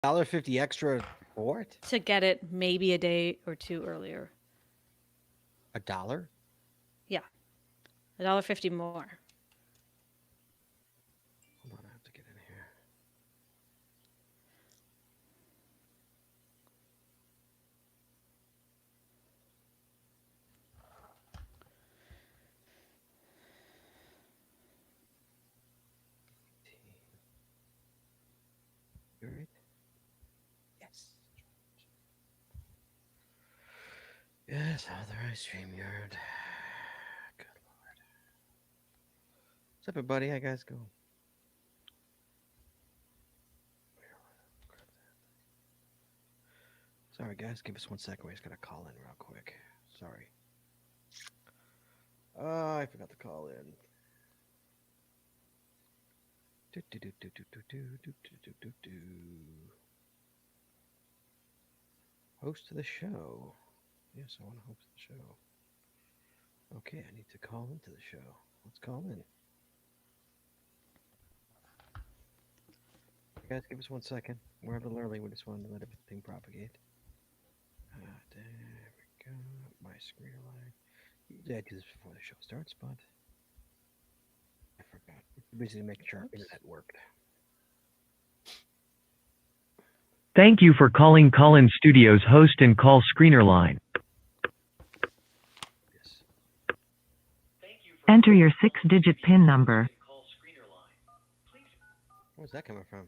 $1.50 extra for it? To get it maybe a day or two earlier. $1? Yeah. $1.50 more. Hold on, I have to get in here. You right? Yes. Yes, authorized StreamYard. Good lord. What's up, everybody? How guys going? Sorry, guys. Give us 1 second. We just gotta call in real quick. Sorry. Oh, I forgot to call in. Do, do, do, do, do, do, do, do, do, do, do. Host of the show. Yes, I want to host the show. Okay, I need to call into the show. Let's call in. Guys, give us 1 second. We're a little early. We just wanted to let everything propagate. There we go. My screen line. Usually I do this before the show starts, but I forgot. Basically making sure our internet worked. Thank you for calling Call-In Studios host and call screener line. Yes. Enter your 6-digit PIN number. Where's that coming from?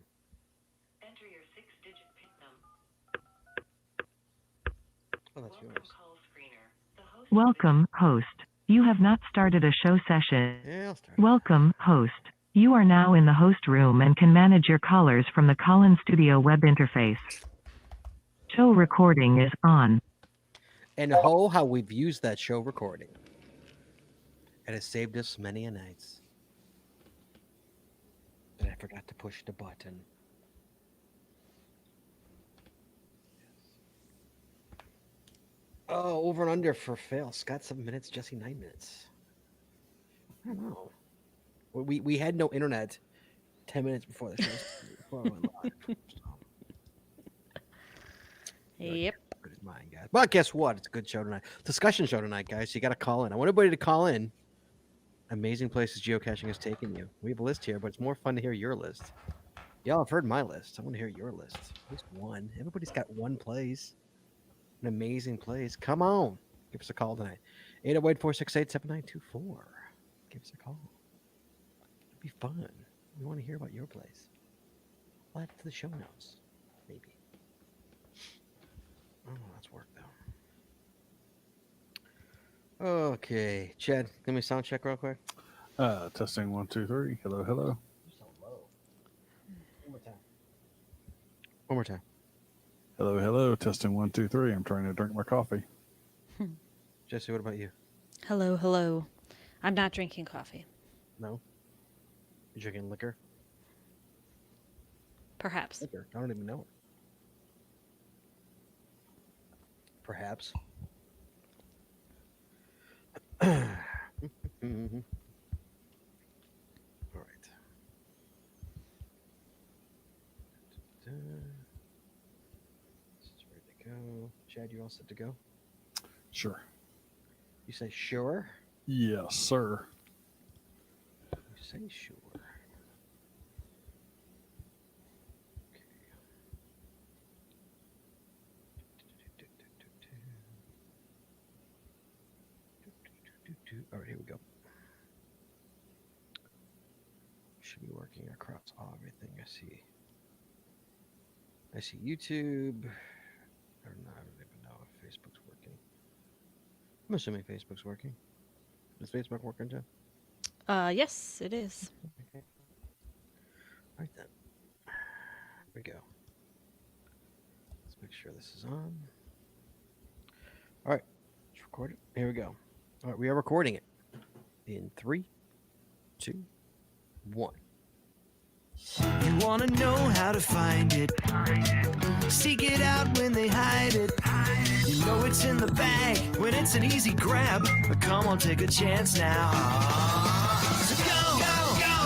Enter your 6-digit PIN number. Oh, that's Welcome, yours. call screener. The host Welcome, host. You have not started a show session. Yeah, I'll start. Welcome, host. You are now in the host room and can manage your callers from the Call-In Studio web interface. Show recording is on. And ho, how we've used that show recording. It has saved us many a nights. And I forgot to push the button. Oh, over and under for Phil. Scott 7 minutes, Jesse 9 minutes. I don't know. We had no internet 10 minutes before the show before we went live. So. Yep. Good as mine, guys. But guess what? It's a good show tonight. Discussion show tonight, guys. So you got to call in. I want everybody to call in. Amazing places geocaching has taken you. We have a list here, but it's more fun to hear your list. Y'all have heard my list. I want to hear your list. At least one. Everybody's got one place. An amazing place. Come on. Give us a call tonight. 808-468-7924. Give us a call. It'd be fun. We want to hear about your place. I'll add it to the show notes. Maybe. Oh, that's work though. Okay. Chad, give me a sound check real quick. Testing 1, 2, 3. Hello, hello. You're so low. One more time. One more time. Hello, hello. Testing 1, 2, 3. I'm trying to drink my coffee. Jesse, what about you? Hello, hello. I'm not drinking coffee. No? You drinking liquor? Perhaps. Liquor? I don't even know it. Perhaps. All right. This is ready to go. Chad, you all set to go? Sure. You say sure? Yes, sir. You say sure. Okay. All right, here we go. Should be working across everything. I see YouTube. I don't even know if Facebook's working. I'm assuming Facebook's working. Is Facebook working, Jen? Yes, it is. Okay. All right then. Here we go. Let's make sure this is on. All right, let's record it. Here we go. All right, we are recording it in 3, 2, 1. You wanna know how to find it. Seek it out when they hide it. You know it's in the bag when it's an easy grab. But come on, take a chance now. So go,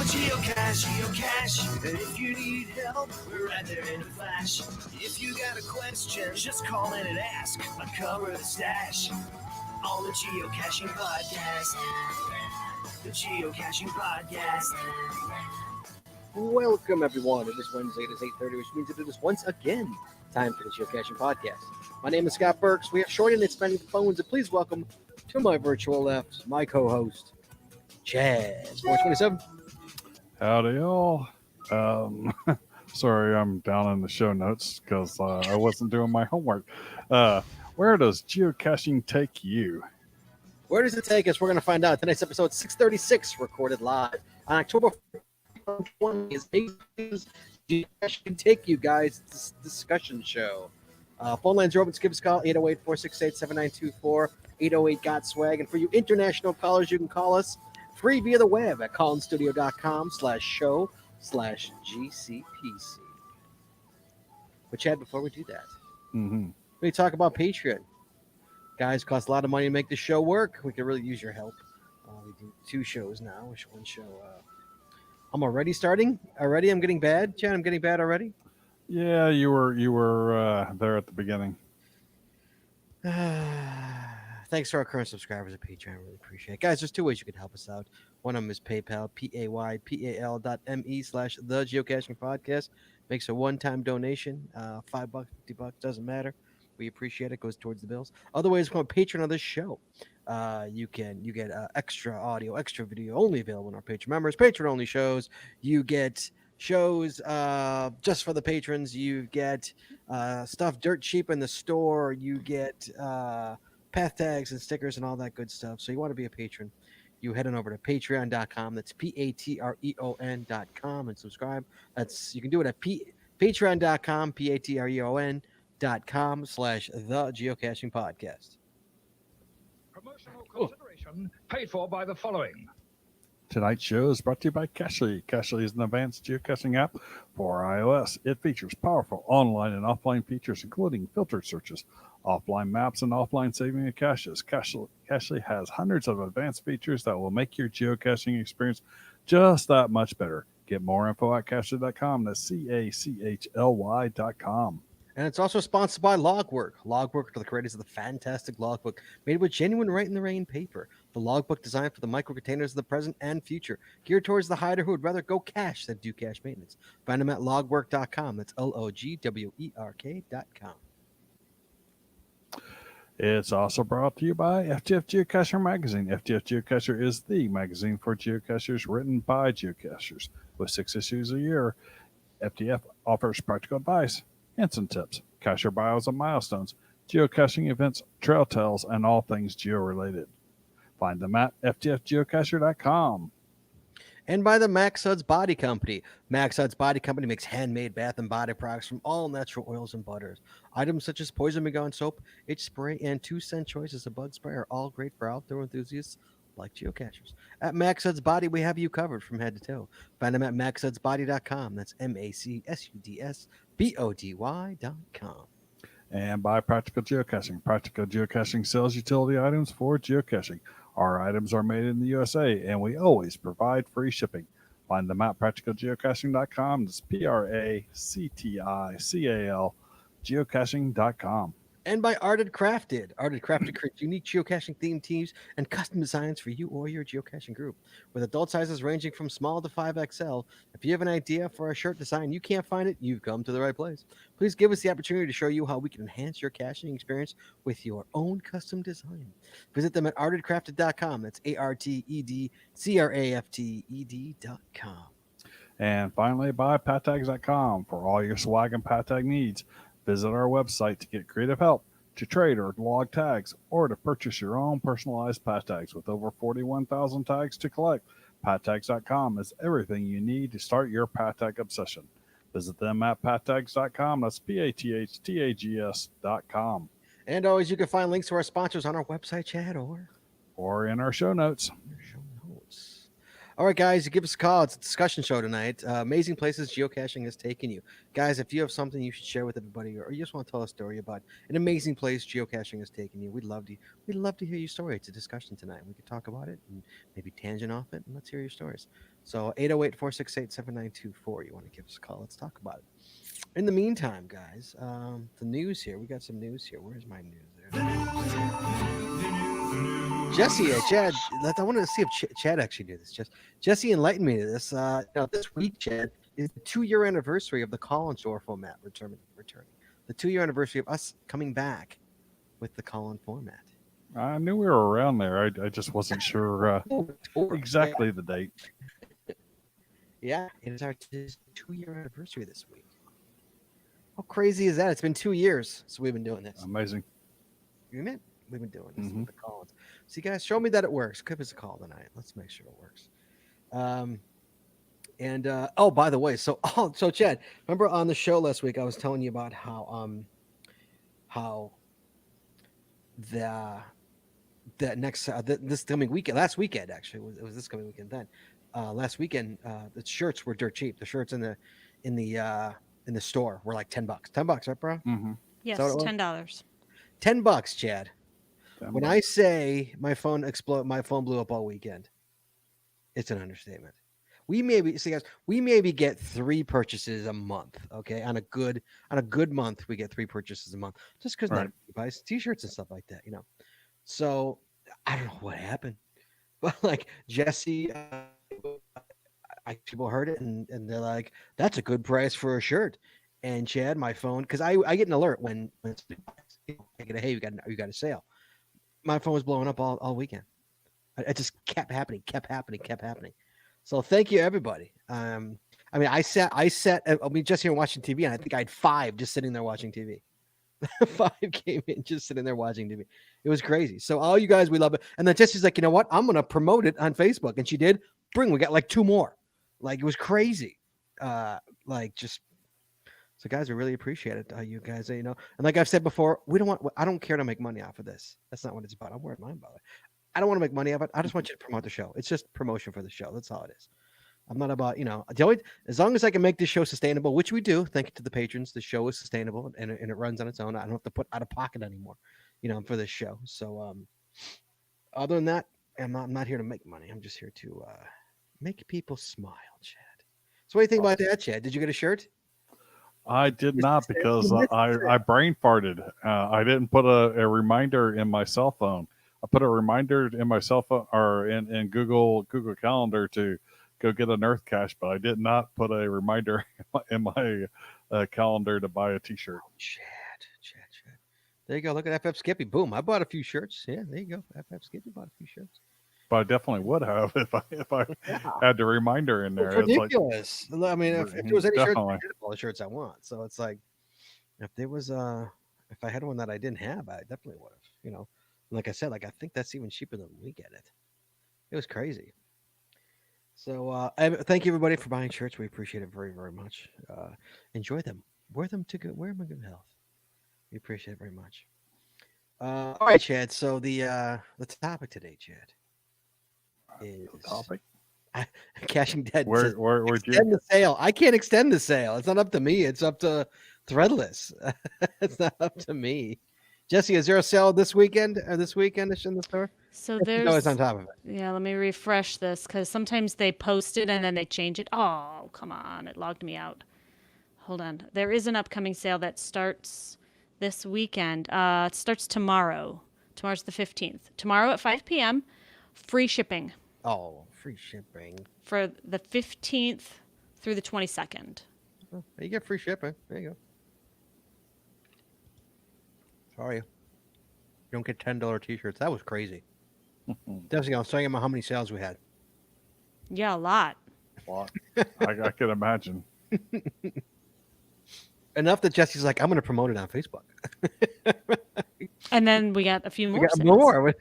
geocaching. geocache. And if you need help, we're right there in a flash. If you got a question, just call in and ask. Uncover the stash on the Geocaching Podcast. The Geocaching Podcast. Welcome, everyone. It is Wednesday. It is 8:30, which means that it is once again time for the Geocaching Podcast. My name is Scott Burks. We have Short and Expanding Phones, and please welcome to my virtual left, my co-host, Chaz, 427. Howdy, y'all. Sorry, I'm down in the show notes because I wasn't doing my homework. Where does geocaching take you? Where does it take us? We're going to find out. Tonight's episode 636, recorded live on October 20. Is Geocaching Take You Guys this discussion show. Phone lines are open. Give us a call, 808-468-7924, 808-GOT-SWAG. And for you international callers, you can call us free via the web at callinstudio.com/show/GCPC. But Chad, before we do that, we talk about Patreon. Guys, cost a lot of money to make the show work. We could really use your help. We do 2 shows now. One show. I'm already starting. Already, I'm getting bad. Chad, I'm getting bad already. Yeah, you were there at the beginning. Thanks to our current subscribers at Patreon. I really appreciate it. Guys, there's 2 ways you can help us out. One of them is PayPal, PayPal.me/the Geocaching Podcast. Makes a one-time donation. $5, $50, doesn't matter. We appreciate it. Goes towards the bills. Other ways, become a patron of this show. You get extra audio, extra video, only available in our Patreon members. Patron-only shows. You get shows just for the patrons. You get stuff dirt cheap in the store. You get path tags and stickers and all that good stuff. So you want to be a patron, you head on over to patreon.com. That's patreon.com and subscribe. You can do it at patreon.com, patreon.com/the Geocaching Podcast. Promotional consideration paid for by the following. Tonight's show is brought to you by Cachly. Cachly is an advanced geocaching app for iOS. It features powerful online and offline features, including filtered searches, offline maps, and offline saving of caches. Cachly has hundreds of advanced features that will make your geocaching experience just that much better. Get more info at cachly.com. That's CACHLY.com. And it's also sponsored by Logwork. Logwork are the creators of the fantastic logbook made with genuine Write in the Rain paper. The logbook designed for the micro containers of the present and future, geared towards the hider who would rather go cache than do cache maintenance. Find them at logwork.com. That's LOGWERK.com. It's also brought to you by FTF Geocacher Magazine. FTF Geocacher is the magazine for geocachers written by geocachers. With 6 issues a year, FTF offers practical advice, instant tips, cacher bios and milestones, geocaching events, trail tales, and all things geo-related. Find them at ftfgeocacher.com. And by the Max Suds Body Company. Max Suds Body Company makes handmade bath and body products from all natural oils and butters. Items such as Poison Begone soap, itch spray, and 2-cent choices of bug spray are all great for outdoor enthusiasts like geocachers. At Max Suds Body, we have you covered from head to toe. Find them at maxsudsbody.com. That's MACSUDSBODY.com. And by Practical Geocaching. Practical Geocaching sells utility items for geocaching. Our items are made in the USA, and we always provide free shipping. Find them at practicalgeocaching.com. That's PRACTICAL geocaching.com. And by Arted Crafted. Arted Crafted creates unique geocaching themed teams and custom designs for you or your geocaching group. With adult sizes ranging from small to 5XL, if you have an idea for a shirt design you can't find it, you've come to the right place. Please give us the opportunity to show you how we can enhance your caching experience with your own custom design. Visit them at artedcrafted.com. That's ARTEDCRAFTED.com. And finally, by pattags.com for all your swag and pattag needs. Visit our website to get creative help, to trade or log tags, or to purchase your own personalized pat tags with over 41,000 tags to collect. Pattags.com is everything you need to start your pat tag obsession. Visit them at pattags.com. That's PATHTAGS.com. And always, you can find links to our sponsors on our website, Chad, or in our show notes. All right, guys, give us a call. It's a discussion show tonight. Amazing places geocaching has taken you. Guys, if you have something you should share with everybody, or you just want to tell a story about an amazing place geocaching has taken you, we'd love to hear your story. It's a discussion tonight. We could talk about it and maybe tangent off it, and let's hear your stories. So 808-468-7924. You want to give us a call? Let's talk about it. In the meantime, guys, the news here. We got some news here. Where's my news? Jesse, Chad. I wanted to see if Chad actually knew this. Jesse enlightened me to this. This week, Chad, is the 2-year anniversary of the Colin Shore format returning. The 2-year anniversary of us coming back with the Colin format. I knew we were around there. I just wasn't sure exactly the date. Yeah, it is our 2-year anniversary this week. How crazy is that? It's been 2 years since we've been doing this. Amazing. You admit we've been doing this with the Collins. So you guys, show me that it works. Give us a call tonight. Let's make sure it works. Oh, by the way, so Chad, remember on the show last week I was telling you about how this coming weekend, last weekend actually, it was this coming weekend then. Last weekend, the shirts were dirt cheap. The shirts in the store were like $10. $10, right, bro? Mm-hmm. Yes, So it was? $10. $10, Chad. When I say my phone blew up all weekend, it's an understatement. We maybe get 3 purchases a month. Okay, on a good month, we get 3 purchases a month, just because not buys t-shirts and stuff like that, So I don't know what happened, but like Jesse, people heard it and they're like, "That's a good price for a shirt." And Chad, my phone, because I get an alert when I get hey, you got a sale. My phone was blowing up all weekend. It just kept happening. So thank you, everybody. I just here watching TV, and I think I had 5 just sitting there watching TV. 5 came in just sitting there watching TV. It was crazy. So all you guys, we love it. And then Jesse's like, you know what? I'm gonna promote it on Facebook, and she did. We got like 2 more. Like it was crazy. So guys, we really appreciate it. You guys, and like I've said before, I don't care to make money off of this. That's not what it's about. I'm worried about it. I don't want to make money off it. I just want you to promote the show. It's just promotion for the show. That's all it is. I'm not about, as long as I can make this show sustainable, which we do. Thank you to the patrons. The show is sustainable and it runs on its own. I don't have to put out of pocket anymore, for this show. So, other than that, I'm not here to make money. I'm just here to make people smile, Chad. So what do you think about that, Chad? Did you get a shirt? I did not, because I brain farted. I didn't put a reminder in my cell phone. I put a reminder in my cell phone or in Google Calendar to go get an Earth Cache, but I did not put a reminder in my calendar to buy a T-shirt. Oh, Chad. There you go. Look at FF Skippy. Boom. I bought a few shirts. Yeah, there you go. FF Skippy bought a few shirts. But I definitely would have if I had the reminder in there. It's ridiculous. Like, I mean, if there was any shirts, I had all the shirts I want. So it's like, if there was if I had one that I didn't have, I definitely would have. Like I said, I think that's even cheaper than we get it. It was crazy. So thank you everybody for buying shirts. We appreciate it very, very much. Enjoy them. Wear them in good health. We appreciate it very much. All right, Chad. So the topic today, Chad, is the topic. Caching Dead. Where extend the sale? I can't extend the sale. It's not up to me. It's up to Threadless. It's not up to me. Jesse, is there a sale this weekend in the store? So it's on top of it. Yeah, let me refresh this because sometimes they post it and then they change it. Oh, come on. It logged me out. Hold on. There is an upcoming sale that starts this weekend. It starts tomorrow. Tomorrow's the 15th. Tomorrow at 5 p.m. Free shipping. Oh, free shipping. For the 15th through the 22nd. Oh, you get free shipping. There you go. Sorry. You don't get $10 t-shirts. That was crazy. Definitely, I was telling you how many sales we had. Yeah, a lot. I can imagine. Enough that Jesse's like, I'm going to promote it on Facebook. And then we got a few more. We got more.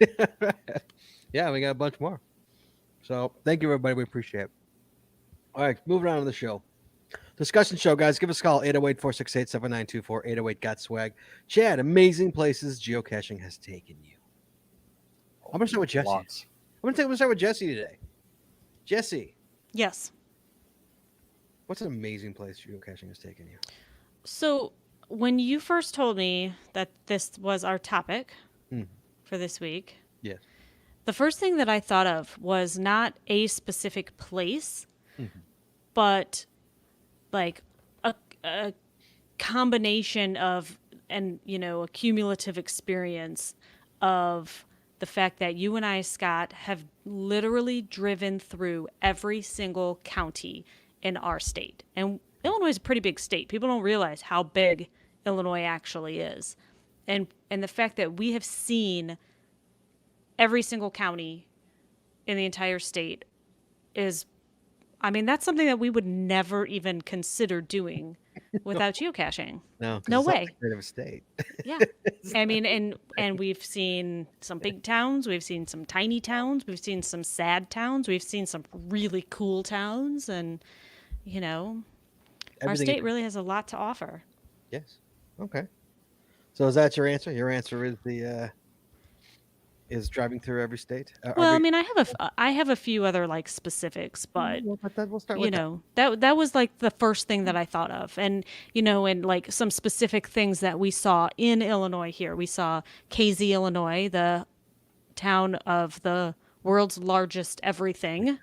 Yeah, we got a bunch more. So thank you, everybody. We appreciate it. All right, moving on to the show. Discussion show, guys. Give us a call, 808-468-7924, 808-GOT-SWAG. Chad, amazing places geocaching has taken you. I'm going to start with Jesse. I'm going to start with Jesse today. Jesse. Yes. What's an amazing place geocaching has taken you? So when you first told me that this was our topic for this week, yes, the first thing that I thought of was not a specific place, but like a combination of, and a cumulative experience of the fact that you and I, Scott, have literally driven through every single county in our state. And Illinois is a pretty big state. People don't realize how big Illinois actually is. And the fact that we have seen every single county in the entire state is, I mean, that's something that we would never even consider doing without geocaching. No, 'cause No it's not way. that great of a state. Yeah. I mean, and we've seen some big towns, we've seen some tiny towns, we've seen some sad towns, we've seen some really cool towns, and our Everything state really has a lot to offer. Yes. Okay. So is that your answer? Your answer is is driving through every state. Well, I mean, I have a few other like specifics, but we'll start with that was like the first thing that I thought of, and and like some specific things that we saw in Illinois here. We saw KZ, Illinois, the town of the world's largest everything,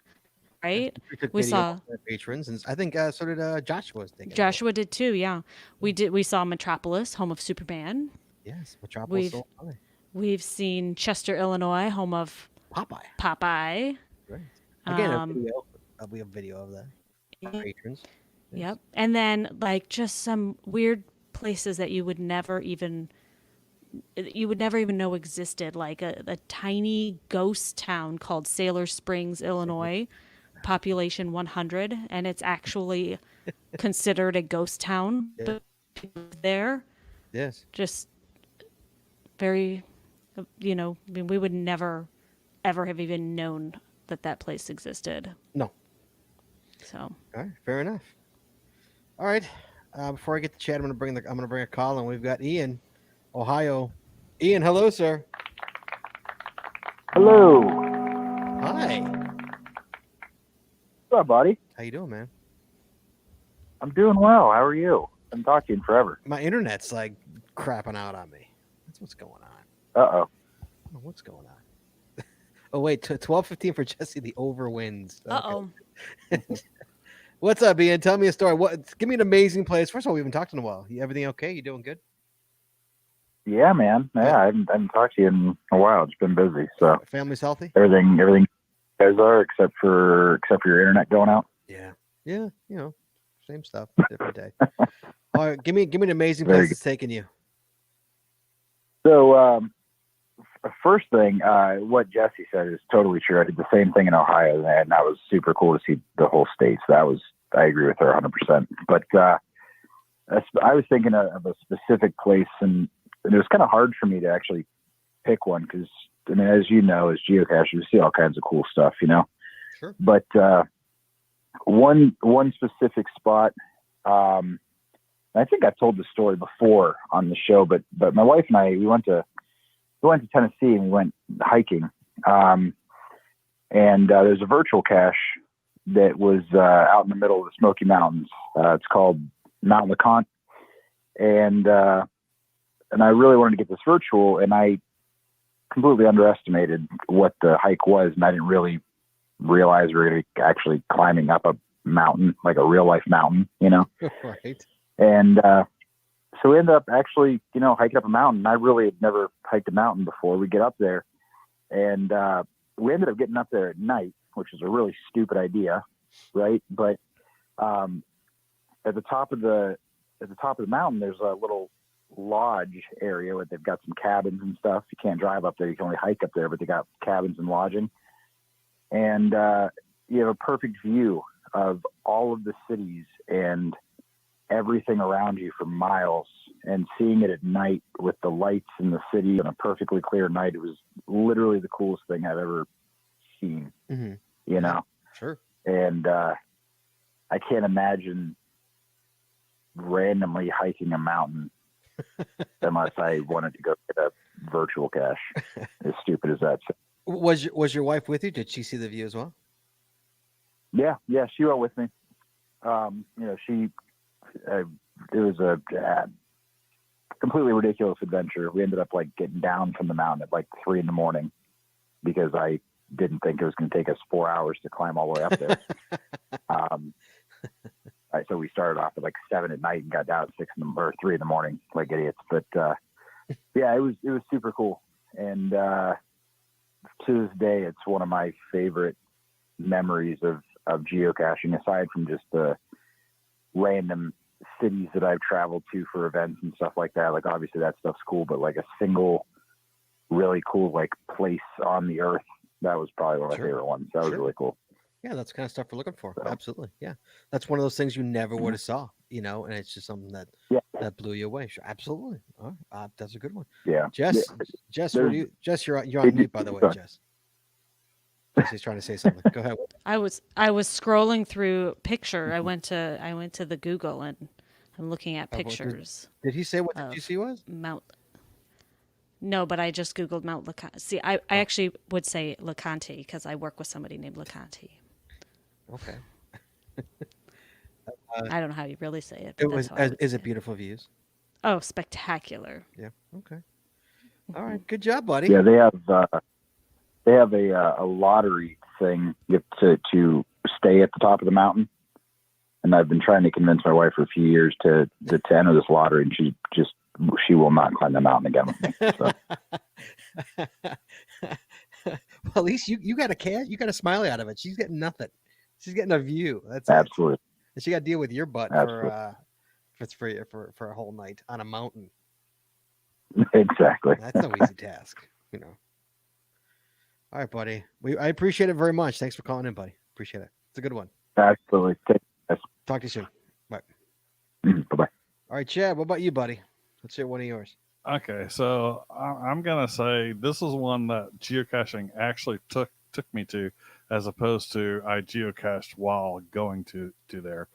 right? took We video saw of our patrons, and I think so did Joshua. Was taking Joshua did too. Yeah, we saw Metropolis, home of Superman. Yes, Metropolis. We've seen Chester, Illinois, home of Popeye. Popeye. Right. Again, Um, we have video of that. Our patrons. Yep. And then like just some weird places that you would never even know existed, like a tiny ghost town called Sailor Springs, Illinois, population 100, and it's actually considered a ghost town. Yeah. But people there Yes. just very, I mean, we would never ever have even known that place existed. No. So All right. Fair enough. All right. Before I get to chat, I'm gonna bring a call, and we've got Ian, Ohio. Ian, hello, sir. Hello. Hi. What's up, buddy? How you doing, man? I'm doing well. How are you? I haven't talked to you in forever. My internet's like crapping out on me. That's what's going on. Uh-oh. I don't know what's going on. Oh wait, 12:15 for Jesse. The over wins. Okay. Uh-oh. What's up, Ian? Tell me a story. Give me an amazing place. First of all, we haven't talked in a while. Everything okay? You doing good? Yeah, man. Yeah, I haven't talked to you in a while. It's been busy. So Family's healthy? everything you guys are, except for your internet going out. Yeah. Yeah. Same stuff, different day. All right, give me an amazing Very place good. that's taking you. So first thing, what Jesse said is totally true. I did the same thing in Ohio, and that was super cool to see the whole state. So I agree with her 100%. But I was thinking of a specific place, and it was kind of hard for me to actually pick one because, I mean, as you know, as geocachers, you see all kinds of cool stuff, Sure. But one specific spot, I think I've told the story before on the show, but my wife and I, we went to Tennessee and we went hiking. And there's a virtual cache that was out in the middle of the Smoky Mountains. It's called Mount LeConte. And I really wanted to get this virtual, and I completely underestimated what the hike was, and I didn't really realize we were going to be actually climbing up a mountain, like a real life mountain, Right. And so we ended up actually, hiking up a mountain. I really had never hiked a mountain before. We get up there, and we ended up getting up there at night, which is a really stupid idea, right? But at the top of the mountain, there's a little lodge area where they've got some cabins and stuff. You can't drive up there; you can only hike up there. But they got cabins and lodging, and you have a perfect view of all of the cities and everything around you for miles. And seeing it at night with the lights in the city on a perfectly clear night, it was literally the coolest thing I've ever seen. Mm-hmm. Sure. And I can't imagine randomly hiking a mountain unless I wanted to go get a virtual cache. As stupid as that. Was your wife with you? Did she see the view as well? Yeah, she went with me. It was a completely ridiculous adventure. We ended up getting down from the mountain at 3 a.m. because I didn't think it was going to take us 4 hours to climb all the way up there. So we started off at like 7 at night and got down at 3 in the morning, like idiots. But yeah, it was super cool. And to this day, it's one of my favorite memories of geocaching, aside from just the random cities that I've traveled to for events and stuff like that. Like obviously that stuff's cool, but like a single really cool like place on the earth, that was probably one of my favorite ones. That was really cool. Yeah, that's the kind of stuff we're looking for. So. Absolutely. Yeah. That's one of those things you never would have saw, you know, and it's just something that that blew you away. Sure. Absolutely. All right. That's a good one. Yeah. Jess, what do you, Jess, you're on mute, by the way, Jess. Jesse's trying to say something. Go ahead. I was scrolling through picture. I went to the Google and I'm looking at pictures. Did he say what the GC was? Mount. No, but I just Googled Mount LeConte. See, I actually would say LeConte because I work with somebody named LeConte. Okay. I don't know how you really say it. It was. Is it beautiful views? Oh, spectacular. Yeah. Okay. All right. Good job, buddy. Yeah, they have a lottery thing. You have to stay at the top of the mountain. And I've been trying to convince my wife for a few years to enter this lottery, and she will not climb the mountain again with me. So. Well, at least you got a cat. You got a smiley out of it. She's getting nothing. She's getting a view. That's absolutely. It. And she got to deal with your butt for a whole night on a mountain. Exactly. That's no easy task, you know. All right, buddy. I appreciate it very much. Thanks for calling in, buddy. Appreciate it. It's a good one. Absolutely. Talk to you soon. Bye. Bye-bye. All right, Chad, what about you, buddy? Let's hear one of yours. Okay, so I'm going to say this is one that geocaching actually took me to, as opposed to I geocached while going to there.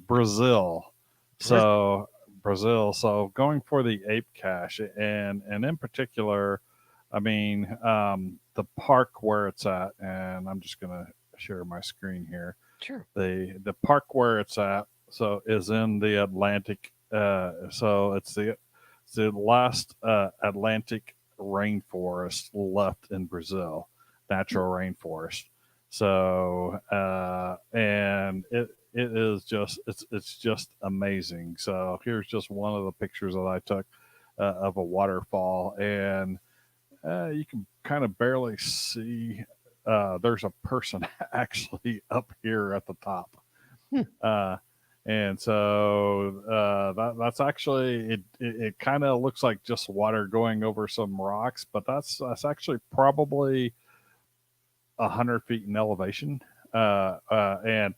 Brazil. So Brazil. So going for the ape cache, and in particular, I mean, the park where it's at, and I'm just going to share my screen here. Sure. The park where it's at, so is in the Atlantic. So it's the last Atlantic rainforest left in Brazil, natural rainforest. So and it is just it's just amazing. So here's just one of the pictures that I took of a waterfall, and you can kind of barely see. There's a person actually up here at the top. And so that's actually it kind of looks like just water going over some rocks, but that's actually probably 100 feet in elevation. And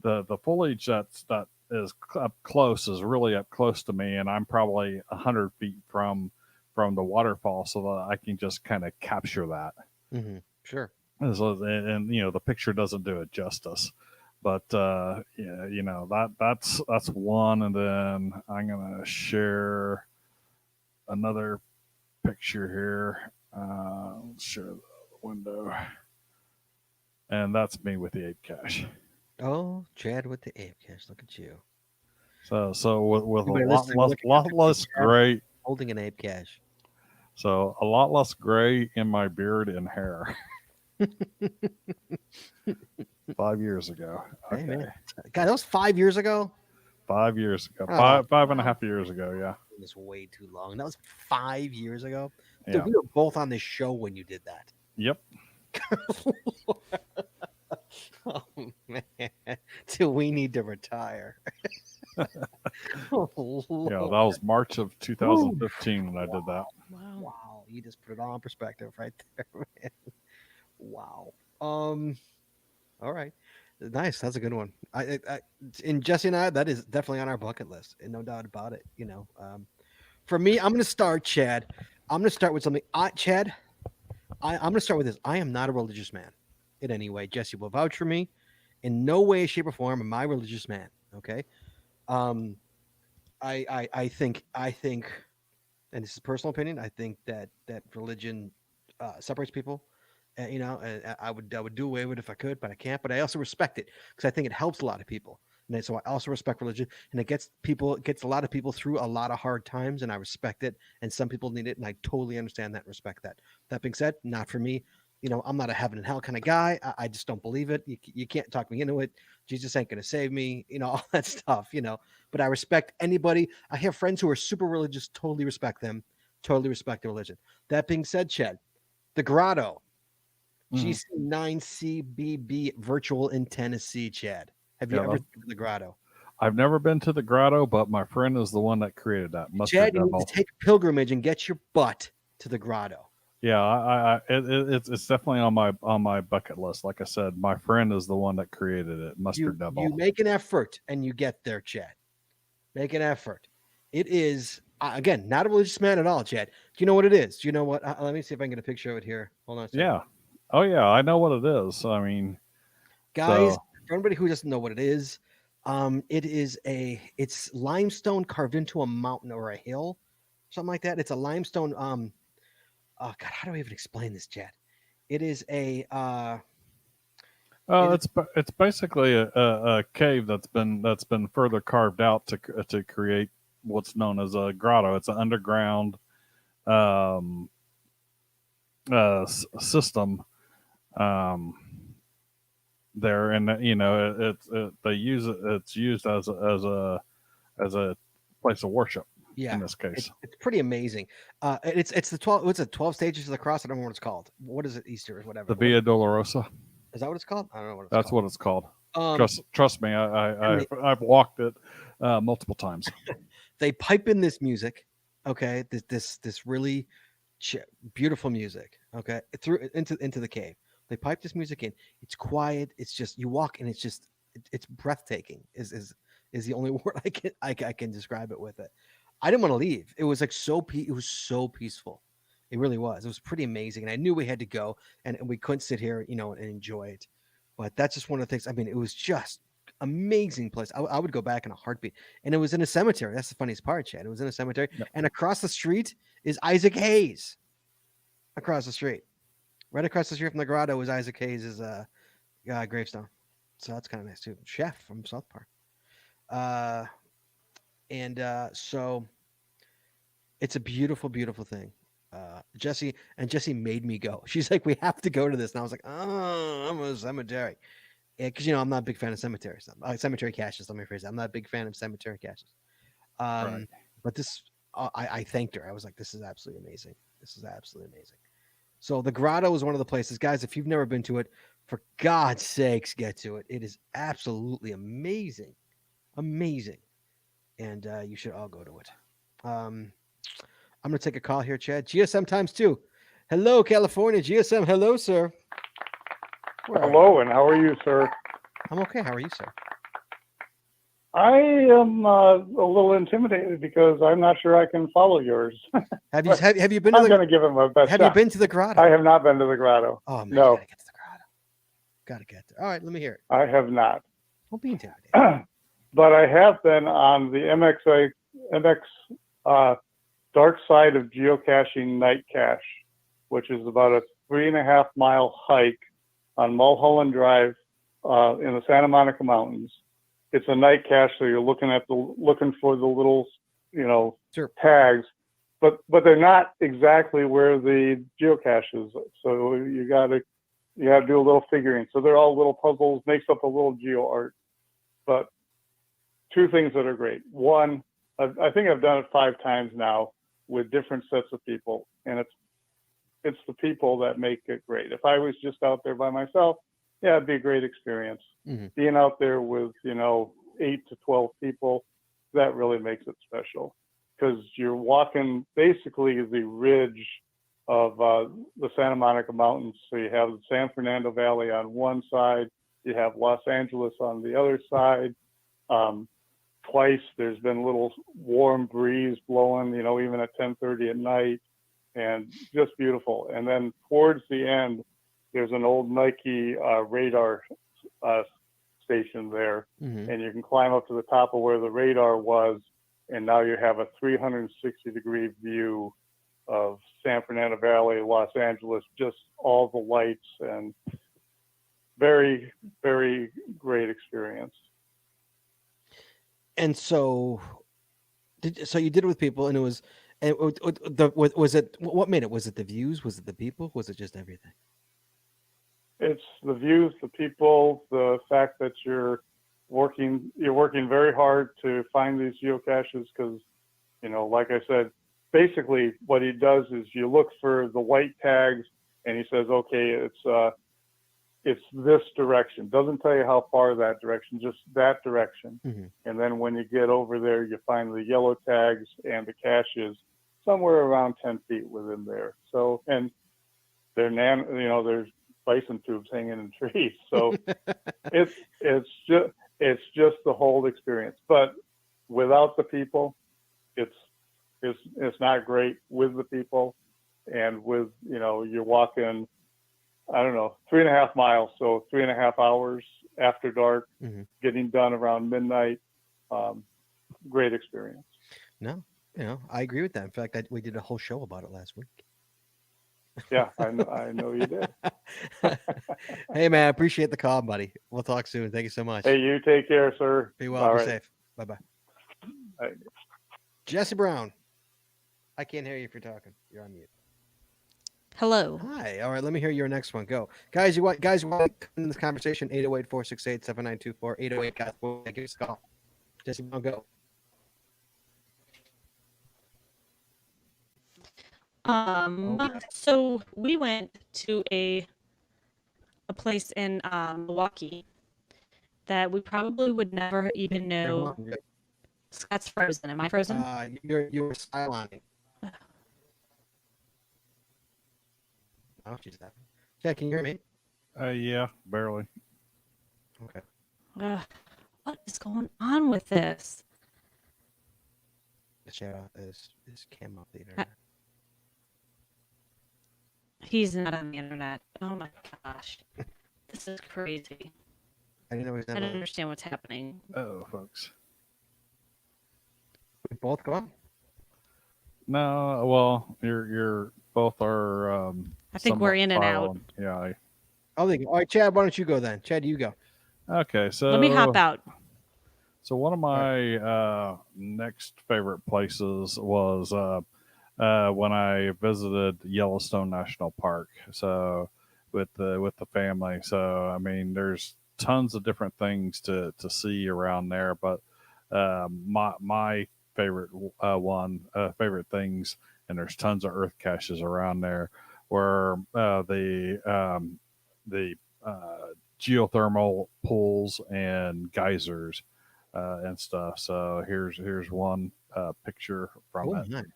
the foliage that is up close is really up close to me, and I'm probably 100 feet from the waterfall, so that I can just kind of capture that. Mm-hmm. Sure. And you know, the picture doesn't do it justice. But yeah, you know, that's one, and then I'm gonna share another picture here. Let's share the window, and that's me with the ape cache. Oh, Chad with the ape cache. Look at you. So with Anybody a lot less gray, holding an ape cache. So a lot less gray in my beard and hair. 5 years ago. Okay. Hey, man. God, that was 5 years ago. 5 years ago. Oh, five and a half years ago. Yeah. It's way too long. That was 5 years ago. Yeah. Dude, we were both on this show when you did that. Yep. Oh man, till we need to retire. Oh, Yeah, that was March of 2015 when I did that. Wow, you just put it all in perspective right there, man. Wow. All right, nice. That's a good one. I and Jesse and I, that is definitely on our bucket list, and no doubt about it. You know, for me, I'm going to start, Chad. I'm going to start with something. Chad, I'm going to start with this. I am not a religious man in any way. Jesse will vouch for me. In no way, shape, or form am I a religious man. Okay. I think, and this is personal opinion, I think that religion separates people. You know, I would do away with it if I could, but I can't. But I also respect it because I think it helps a lot of people. And so I also respect religion, and it gets a lot of people through a lot of hard times, and I respect it. And some people need it, and I totally understand that and respect that. That being said, not for me. I'm not a heaven and hell kind of guy. I just don't believe it. You can't talk me into it. Jesus ain't going to save me, all that stuff, But I respect anybody. I have friends who are super religious, totally respect them, totally respect their religion. That being said, Chad, the Grotto, Mhm. GC9CBB virtual in Tennessee, Chad. Have you Yeah, ever that- been to the Grotto? I've never been to the grotto, but my friend is the one that created that mustard Chad, you need devil. to take a pilgrimage and get your butt to the Grotto. Yeah, it's definitely on my bucket list. Like I said, my friend is the one that created it, mustard devil. You make an effort and you get there, Chad. Make an effort. It is again not a religious man at all, Chad. Do you know what it is? Do you know what? Let me see if I can get a picture of it here. Hold on a second. Yeah. Oh yeah, I know what it is. I mean, Guys, so for anybody who doesn't know what it is, it's limestone carved into a mountain or a hill, something like that. It's a limestone. Oh God, how do I even explain this, Chad? It is a it is, it's basically a cave that's been further carved out to create what's known as a grotto. It's an underground um, system there, and they use it. It's used as a place of worship. yeah. In this case, It's pretty amazing. It's the 12. What's it? 12 stages of the cross. I don't know what it's called. What is it? Easter or whatever. the Via Dolorosa. Is that what it's called? I don't know what it's That's called. what it's called. Um, Trust me, I've walked it multiple times. they pipe in this music, okay? This really beautiful music, okay? Through into the cave. They pipe this music in. It's quiet. It's just you walk and it's just it's breathtaking. Is the only word I can describe it with it. I didn't want to leave. It was like it was so peaceful. It really was. It was pretty amazing, and I knew we had to go, and we couldn't sit here, and enjoy it. But that's just one of the things. I mean, it was just amazing place. I would go back in a heartbeat. And it was in a cemetery. That's the funniest part, Chad. It was in a cemetery, Yeah. and across the street is Isaac Hayes. Across the street, right across the street from the grotto, is Isaac Hayes' gravestone. So that's kind of nice too. Chef from South Park. So it's a beautiful, beautiful thing. Jesse made me go. She's like, we have to go to this, and I was like, oh, I'm a cemetery, because I'm not a big fan of cemeteries. Cemetery caches. Let me phrase it. I'm not a big fan of cemetery caches. Right. But this, I thanked her. I was like, this is absolutely amazing. This is absolutely amazing. So the grotto is one of the places, guys. If you've never been to it, for God's sakes, get to it. It is absolutely amazing, amazing, and you should all go to it. I'm going to take a call here, Chad. GSM times 2. Hello, California. GSM, hello, sir. Where are you? Hello, and how are you, sir? I'm okay. How are you, sir? I am a little intimidated because I'm not sure I can follow yours. Have you been to I'm the going to give it my best Have shot. you been to the grotto? I have not been to the grotto. Oh man, No. you gotta get to the grotto. Gotta get there. All right, let me hear it. I have not. Don't be intimidated. But I have been on the MX Dark Side of Geocaching Night Cache, which is about a 3.5 mile hike on Mulholland Drive in the Santa Monica Mountains. It's a night cache, so you're looking for the little, Sure. tags, but they're not exactly where the geocache is. So you gotta do a little figuring. So they're all little puzzles, makes up a little geo art. But two things that are great. One, I think I've done it 5 times now with different sets of people, and it's the people that make it great. If I was just out there by myself, yeah, it'd be a great experience. Mhm. Being out there with 8 to 12 people, that really makes it special, because you're walking basically the ridge of the Santa Monica Mountains. So you have the San Fernando Valley on one side, you have Los Angeles on the other side. Twice there's been a little warm breeze blowing, even at 10:30 at night, and just beautiful. And then towards the end, there's an old Nike radar station there, Mhm. and you can climb up to the top of where the radar was, and now you have a 360-degree view of San Fernando Valley, Los Angeles, just all the lights, and very, very great experience. And so, you did it with people, and it was, and was it what made it? Was it the views? Was it the people? Was it just everything? it's the views, the people, the fact that you're working very hard to find these geocaches because, like I said, basically what he does is you look for the white tags and he says, okay, it's this direction. Doesn't tell you how far that direction, just that direction. Mm-hmm. And then when you get over there, you find the yellow tags and the caches somewhere around 10 feet within there. So, and they're there's bison tubes hanging in trees. So it's just the whole experience. But without the people, it's not great. With the people and with, you're walking, I don't know, 3.5 miles. So 3.5 hours after dark, Mm-hmm. getting done around midnight. Great experience. No, I agree with that. In fact, we did a whole show about it last week. Yeah, I know you did. Hey, man, I appreciate the call, buddy. We'll talk soon. Thank you so much. Hey, you take care, sir. Be well. All Be right. safe. Bye-bye. All right. Jesse Brown. I can't hear you if you're talking. You're on mute. Hello. Hi. All right, let me hear your next one. Go. Guys, you want to come in this conversation? 808-468-7924. 808 guys. Give us a call. Jesse Brown, go. Okay. So we went to a place in Milwaukee that we probably would never even know. Scott's frozen. Am I frozen? You're stylining. Oh, she's happy. Yeah, can you hear me? Yeah, barely. Okay. What is going on with this? Share is Cam off the internet. He's not on the internet. Oh my gosh. This is crazy. I didn't know he's I not. don't understand what's happening. Oh, folks. We both gone. No, well, you're both are. I think we're somewhat in and out. silent. Yeah. All right, Chad. Why don't you go then? Chad, you go. Okay, so Let me hop out. So one of my next favorite places was when I visited Yellowstone National Park. So with the family. So I mean, there's tons of different things to see around there, but my favorite favorite things, and there's tons of earth caches around there, were the geothermal pools and geysers and stuff. So here's one picture from it. Nice.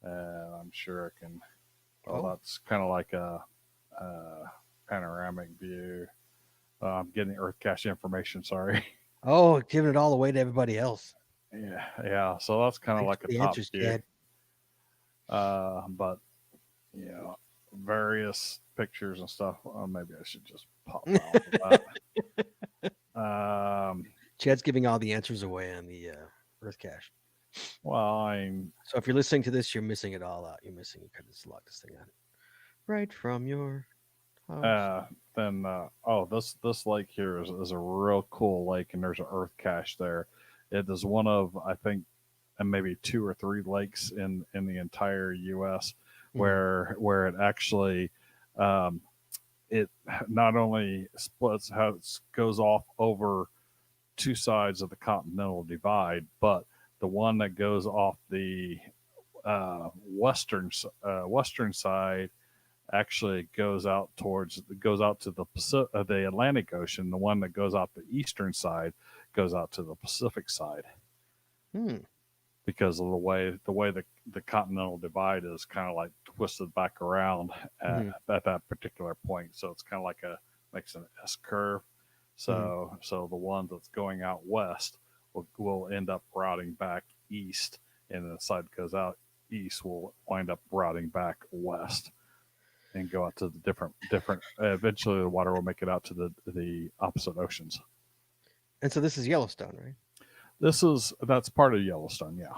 I'm sure I can. Oh. That's kind of like a panoramic view. I'm getting earth cache information. Sorry. Oh, giving it all away to everybody else. Yeah. So that's kind of like a the top answers, view. Chad. But various pictures and stuff. Maybe I should just pop off of that. Chad's giving all the answers away on the Earth cache. Well, So if you're listening to this, you're missing it all out. You're missing. You could just log this thing on. Right from your house. This lake here is a real cool lake, and there's an earth cache there. It is one of, I think, maybe 2 or 3 lakes in the entire U.S. where it actually it not only splits, goes off over 2 sides of the Continental Divide, but the one that goes off the western side actually goes out to the Atlantic Ocean. The one that goes out the eastern side goes out to the Pacific side. Because of the way the Continental Divide is kind of like twisted back around at that particular point. So it's kind of like makes an S curve. So the one that's going out west will end up routing back east, and the side that goes out east will wind up routing back west and go out to the different eventually the water will make it out to the opposite oceans. And so this is Yellowstone, right? That's part of Yellowstone, yeah.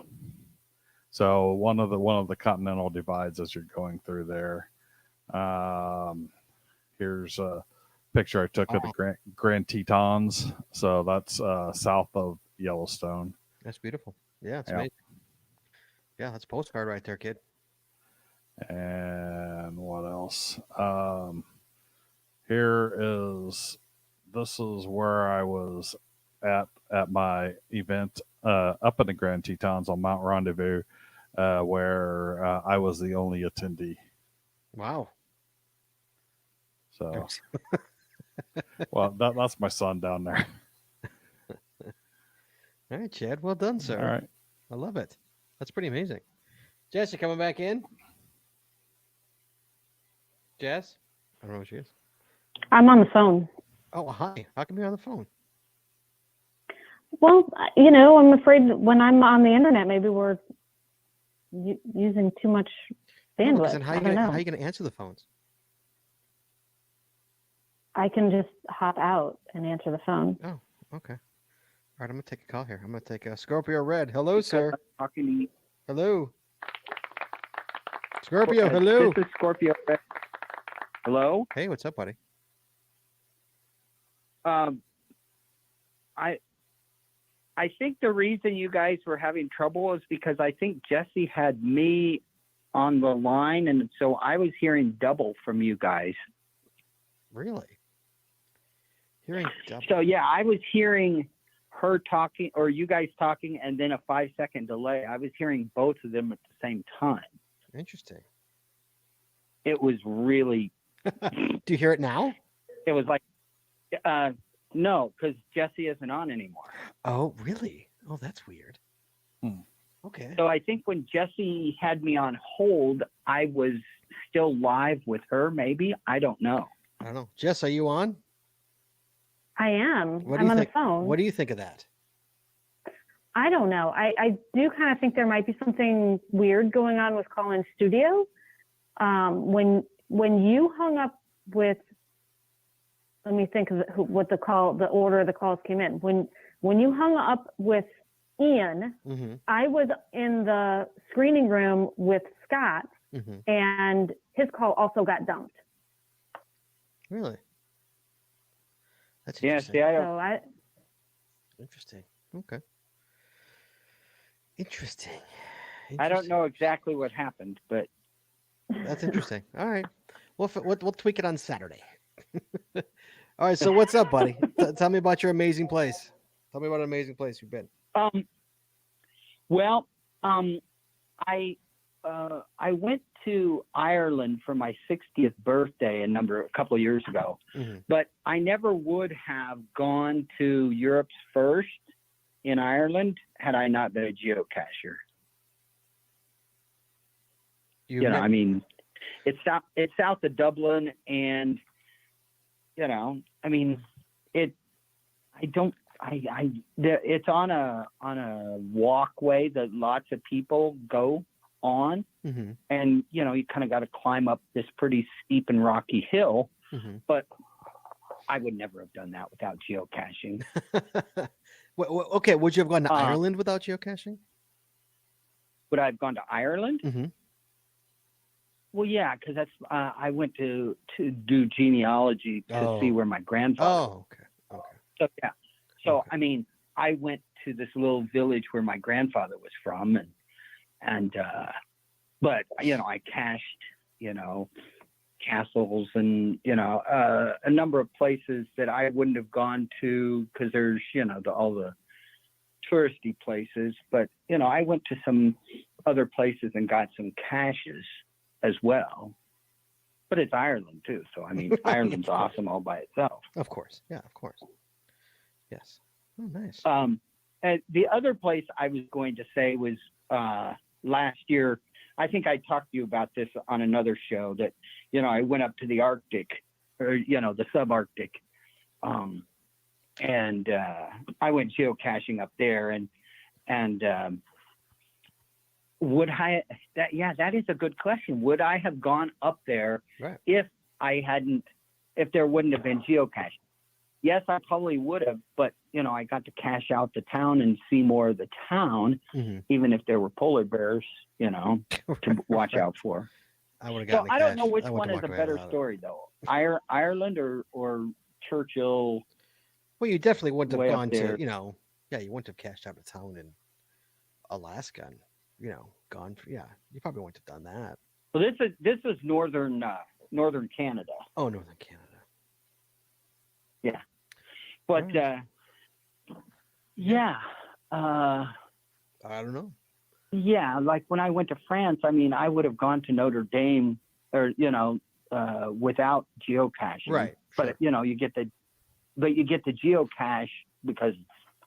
So one of the continental divides as you're going through there. Here's a picture I took of the Grand Tetons. So that's south of Yellowstone. That's beautiful. Yeah, it's amazing. Yeah, that's a postcard right there, kid. And what else? This is where I was at my event up in the Grand Tetons on Mount Rendezvous, where I was the only attendee. Wow. So, well, that's my son down there. All right, Chad. Well done, sir. All right. I love it. That's pretty amazing. Jess, you coming back in? Jess? I don't know where she is. I'm on the phone. Oh, hi. How come you're on the phone? Well, you know, I'm afraid that when I'm on the internet, maybe we're using too much No, because bandwidth. then how I are you don't gonna, know. how are you going to answer the phones? I can just hop out and answer the phone. Oh, okay. All right, I'm going to take a call here. I'm going to take a Scorpio Red. Hello, sir. Talking to you. Hello. Scorpio, hello. This is Scorpio. Hello. Hey, what's up, buddy? I think the reason you guys were having trouble is because I think Jesse had me on the line, and so I was hearing double from you guys. Really? Hearing double. So yeah, I was hearing her talking or you guys talking, and then a 5-second delay. I was hearing both of them at the same time. Interesting. It was really. Do you hear it now? It was like, no, because Jesse isn't on anymore. Oh, really? Oh, that's weird. Okay. So I think when Jesse had me on hold, I was still live with her. Maybe I don't know. I don't know. Jess, are you on? I am. What do I'm you on think? the phone. What do you think of that? I don't know. I do kind of think there might be something weird going on with Call In Studio. When you hung up with, let me think of what the order of the calls came in. When you hung up with Ian, Mm-hmm. I was in the screening room with Scott, Mm-hmm. and his call also got dumped. Really? That's Yeah, interesting. see, I So don't. I, Interesting. Okay. Interesting. I don't know exactly what happened, but That's interesting. All right. We'll tweak it on Saturday. All right. So what's up, buddy? Tell me about your amazing place. Tell me about an amazing place you've been. I went to Ireland for my 60th birthday a couple of years ago, Mhm. but I never would have gone to Europe's first in Ireland had I not been a geocacher. You know, I mean, it's south of Dublin, and you know, I mean, it's on a walkway that lots of people go on, Mm-hmm. and you know, you kind of got to climb up this pretty steep and rocky hill. Mm-hmm. But I would never have done that without geocaching. Okay. Would you have gone to Ireland without geocaching? Would I have gone to Ireland? Mm-hmm. Well, yeah, because that's I went to do genealogy to see where my grandfather. Oh, okay. Okay. So yeah, so Okay. I mean, I went to this little village where my grandfather was from, and but you know, I cached, you know, castles and you know a number of places that I wouldn't have gone to because there's you know all the touristy places, but you know, I went to some other places and got some caches as well. But it's Ireland too, so I mean, Ireland's awesome all by itself. Of course. Yeah, of course. Yes. Oh, nice. And the other place I was going to say was last year. I think I talked to you about this on another show that, you know, I went up to the Arctic, or, you know, the subarctic, and I went geocaching up there, and would I, that is a good question. Would I have gone up there Right. if there wouldn't have been geocaching? Yes, I probably would have, but you know, I got to cache out the town and see more of the town, Mhm. even if there were polar bears, you know, to watch out for. I would have So gotten. I don't know cash. which I wouldn't one have is a walked away better without it. story though. Ireland or Churchill. Well, you definitely wouldn't Way have up gone there. to, you know, yeah, you wouldn't have cashed out a town in Alaska and, you know, gone for, yeah, you probably wouldn't have done that. Well, this is northern Canada. Oh, Northern Canada. Yeah. But Alright. yeah. I don't know. Yeah, like when I went to France, I mean, I would have gone to Notre Dame or, without geocaching. Right. But, Sure. you get the geocache because,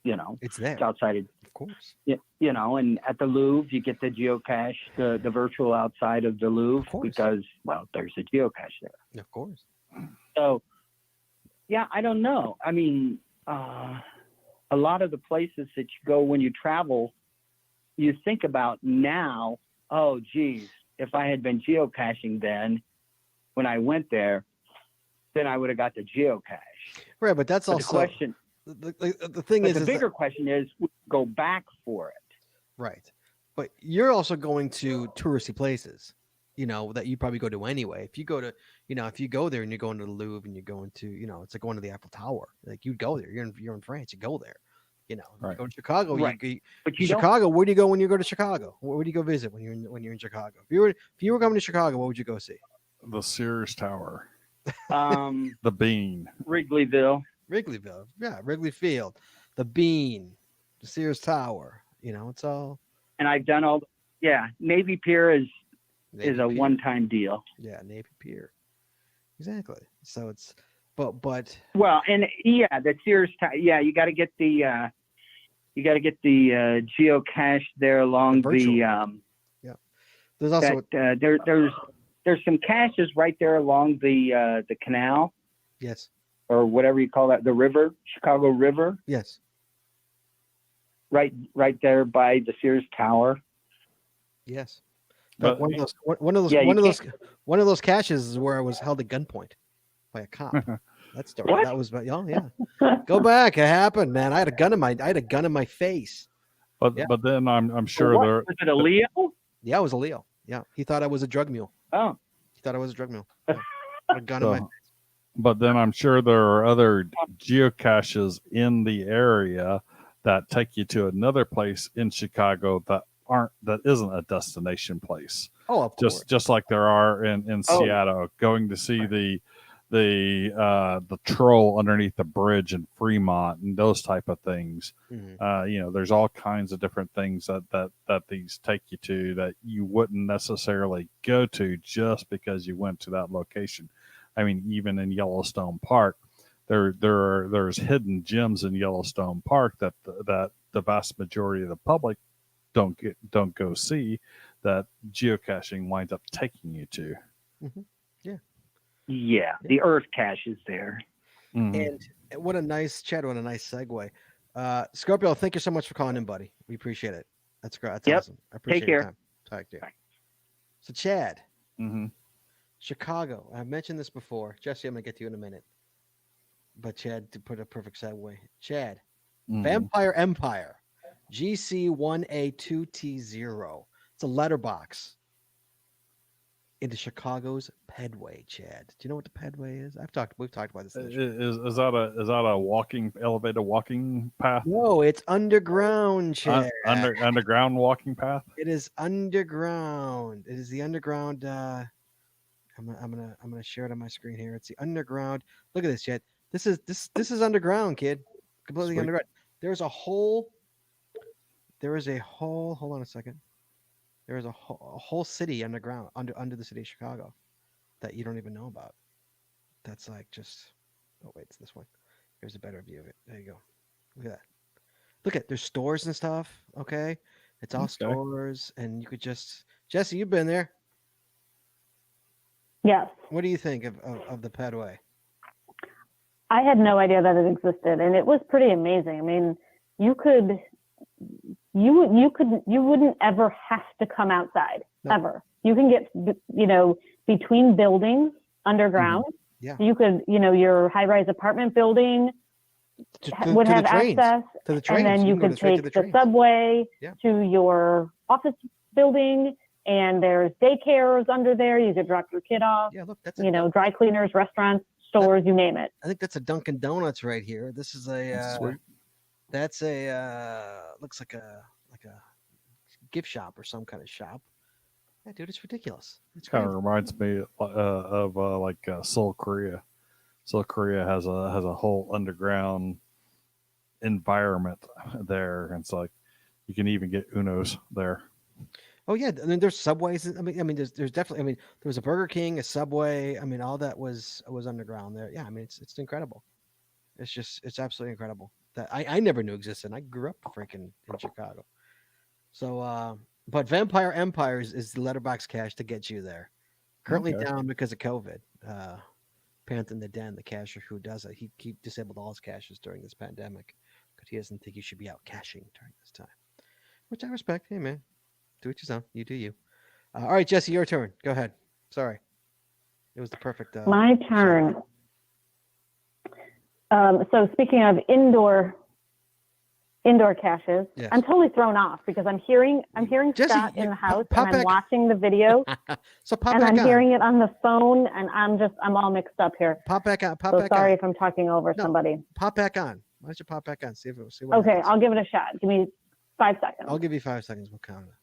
It's there. it's outside Of course. and at the Louvre, you get the geocache, the virtual outside of the Louvre course. because, well, there's a geocache there. Of course. So, yeah, I don't know. I mean, a lot of the places that you go when you travel, you think about now, oh, geez, if I had been geocaching then when I went there, then I would have got the geocache. Right, but that's But also the question. the thing But is the that- bigger question is, go back for it. right. But you're also going to touristy places, that you probably go to anyway. If you go to, if you go there and you're going to the Louvre and you're going to, it's like going to the Eiffel Tower. Like you'd go there. You're in France. You go there. Right. You go to Chicago. Right. But you don't. Chicago. Where do you go when you go to Chicago? Where do you go visit when you're in Chicago? If you were coming to Chicago, what would you go see? The Sears Tower, Um, the Bean. Wrigleyville. Wrigleyville. Yeah, Wrigley Field, the Bean, the Sears Tower. It's all And I've done all. Yeah, Navy Pier is Navy a Pier. one-time deal. Yeah, Navy Pier. Exactly. So it's but Well, and yeah, the Sears. Yeah, you got to get the. You got to get the geocache there along virtual. There's also there's some caches right there along the canal yes, or whatever you call that, the river, Chicago River, yes. right there by the Sears Tower. Yes. But- one of those Yeah, you one of those caches is where I was held at gunpoint by a cop. That story. What? That was yeah. Go back. It happened, man. I had a gun in my face. But Yeah. but then I'm sure What? there. Was it a Leo? Yeah, I was a Leo. Yeah. He thought I was a drug mule. Oh, He thought I was a drug mule. Yeah. A gun in my So, but then I'm sure there are other geocaches in the area that take you to another place in Chicago that isn't a destination place. Oh, of course. Just like there are in Oh. Seattle, going to see the troll underneath the bridge in Fremont and those type of things. Mhm. There's all kinds of different things that these take you to that you wouldn't necessarily go to just because you went to that location. I mean, even in Yellowstone Park, there's hidden gems in Yellowstone Park that the vast majority of the public don't go see, that geocaching winds up taking you to. yeah, the Earth cache is there. Mhm. And what a nice chat, what a nice segue. Scorpio, thank you so much for calling in, buddy. We appreciate it. That's great. That's Yep. awesome. I appreciate care. your time. Talk to you. Bye. So Chad, Mhm. Chicago. I've mentioned this before. Jesse, I'm gonna get to you in a minute. But Chad, to put a perfect segue. Chad, Mhm. Vampire Empire, GC1A2T0. It's a letterbox into Chicago's Pedway. Chad, do you know what the Pedway is? We've talked about this. in the show. Is that a elevated walking path? No, it's underground, Chad. Underground walking path? It is underground. It is the underground. I'm gonna share it on my screen here. It's the underground. Look at this, Chad. This is underground, kid. Completely Sweet. underground. There is a whole. Hold on a second. There is a whole city underground under the city of Chicago that you don't even know about. That's like just. Oh wait, it's this one. Here's a better view of it. There you go. Look at that. Look at there's stores and stuff. Okay, it's all Okay. stores, and you could just Jesse, you've been there. Yes. What do you think of the Pedway? I had no idea that it existed, and it was pretty amazing. I mean, you wouldn't ever have to come outside No. ever. You can get, between buildings underground. Yeah. You could, your high-rise apartment building would to have the trains. access, To the trains. and then you can go could straight take to the trains. subway Yeah. to your office building, and there's daycares under there. You could drop your kid off. Yeah, look, that's Dry cleaners, restaurants, stores, you name it. I think that's a Dunkin' Donuts right here. This is That's a sweet. that's a looks like a gift shop or some kind of shop. Yeah, dude, it's ridiculous. It's Kind crazy. of reminds me of Seoul, Korea. South Korea has a whole underground environment there. And it's like you can even get Unos there. Oh yeah, I mean there's subways. I mean there's definitely. I mean there was a Burger King, a Subway. I mean all that was underground there. Yeah, I mean it's incredible. It's absolutely incredible that I never knew existed. I grew up freaking in Chicago. So but Vampire Empires is the letterbox cache to get you there. Currently Okay. down because of COVID. Panther the Den, the cacher who does it, he disabled all his caches during this pandemic because he doesn't think you should be out caching during this time, which I respect. Hey man, do what you own. You do you. All right, Jesse, your turn. Go ahead. Sorry, it was the perfect. My turn. So speaking of indoor caches, Yes. I'm totally thrown off because I'm hearing Jesse, Scott in you- the house pop and I'm back- watching the video So pop and back I'm on. hearing it on the phone and I'm all mixed up here. Pop back on. Pop So back sorry on. if I'm talking over No. somebody. Pop back on. Why don't you pop back on? See what Okay, happens. I'll give it a shot. Give me 5 seconds. I'll give you 5 seconds. We'll count it.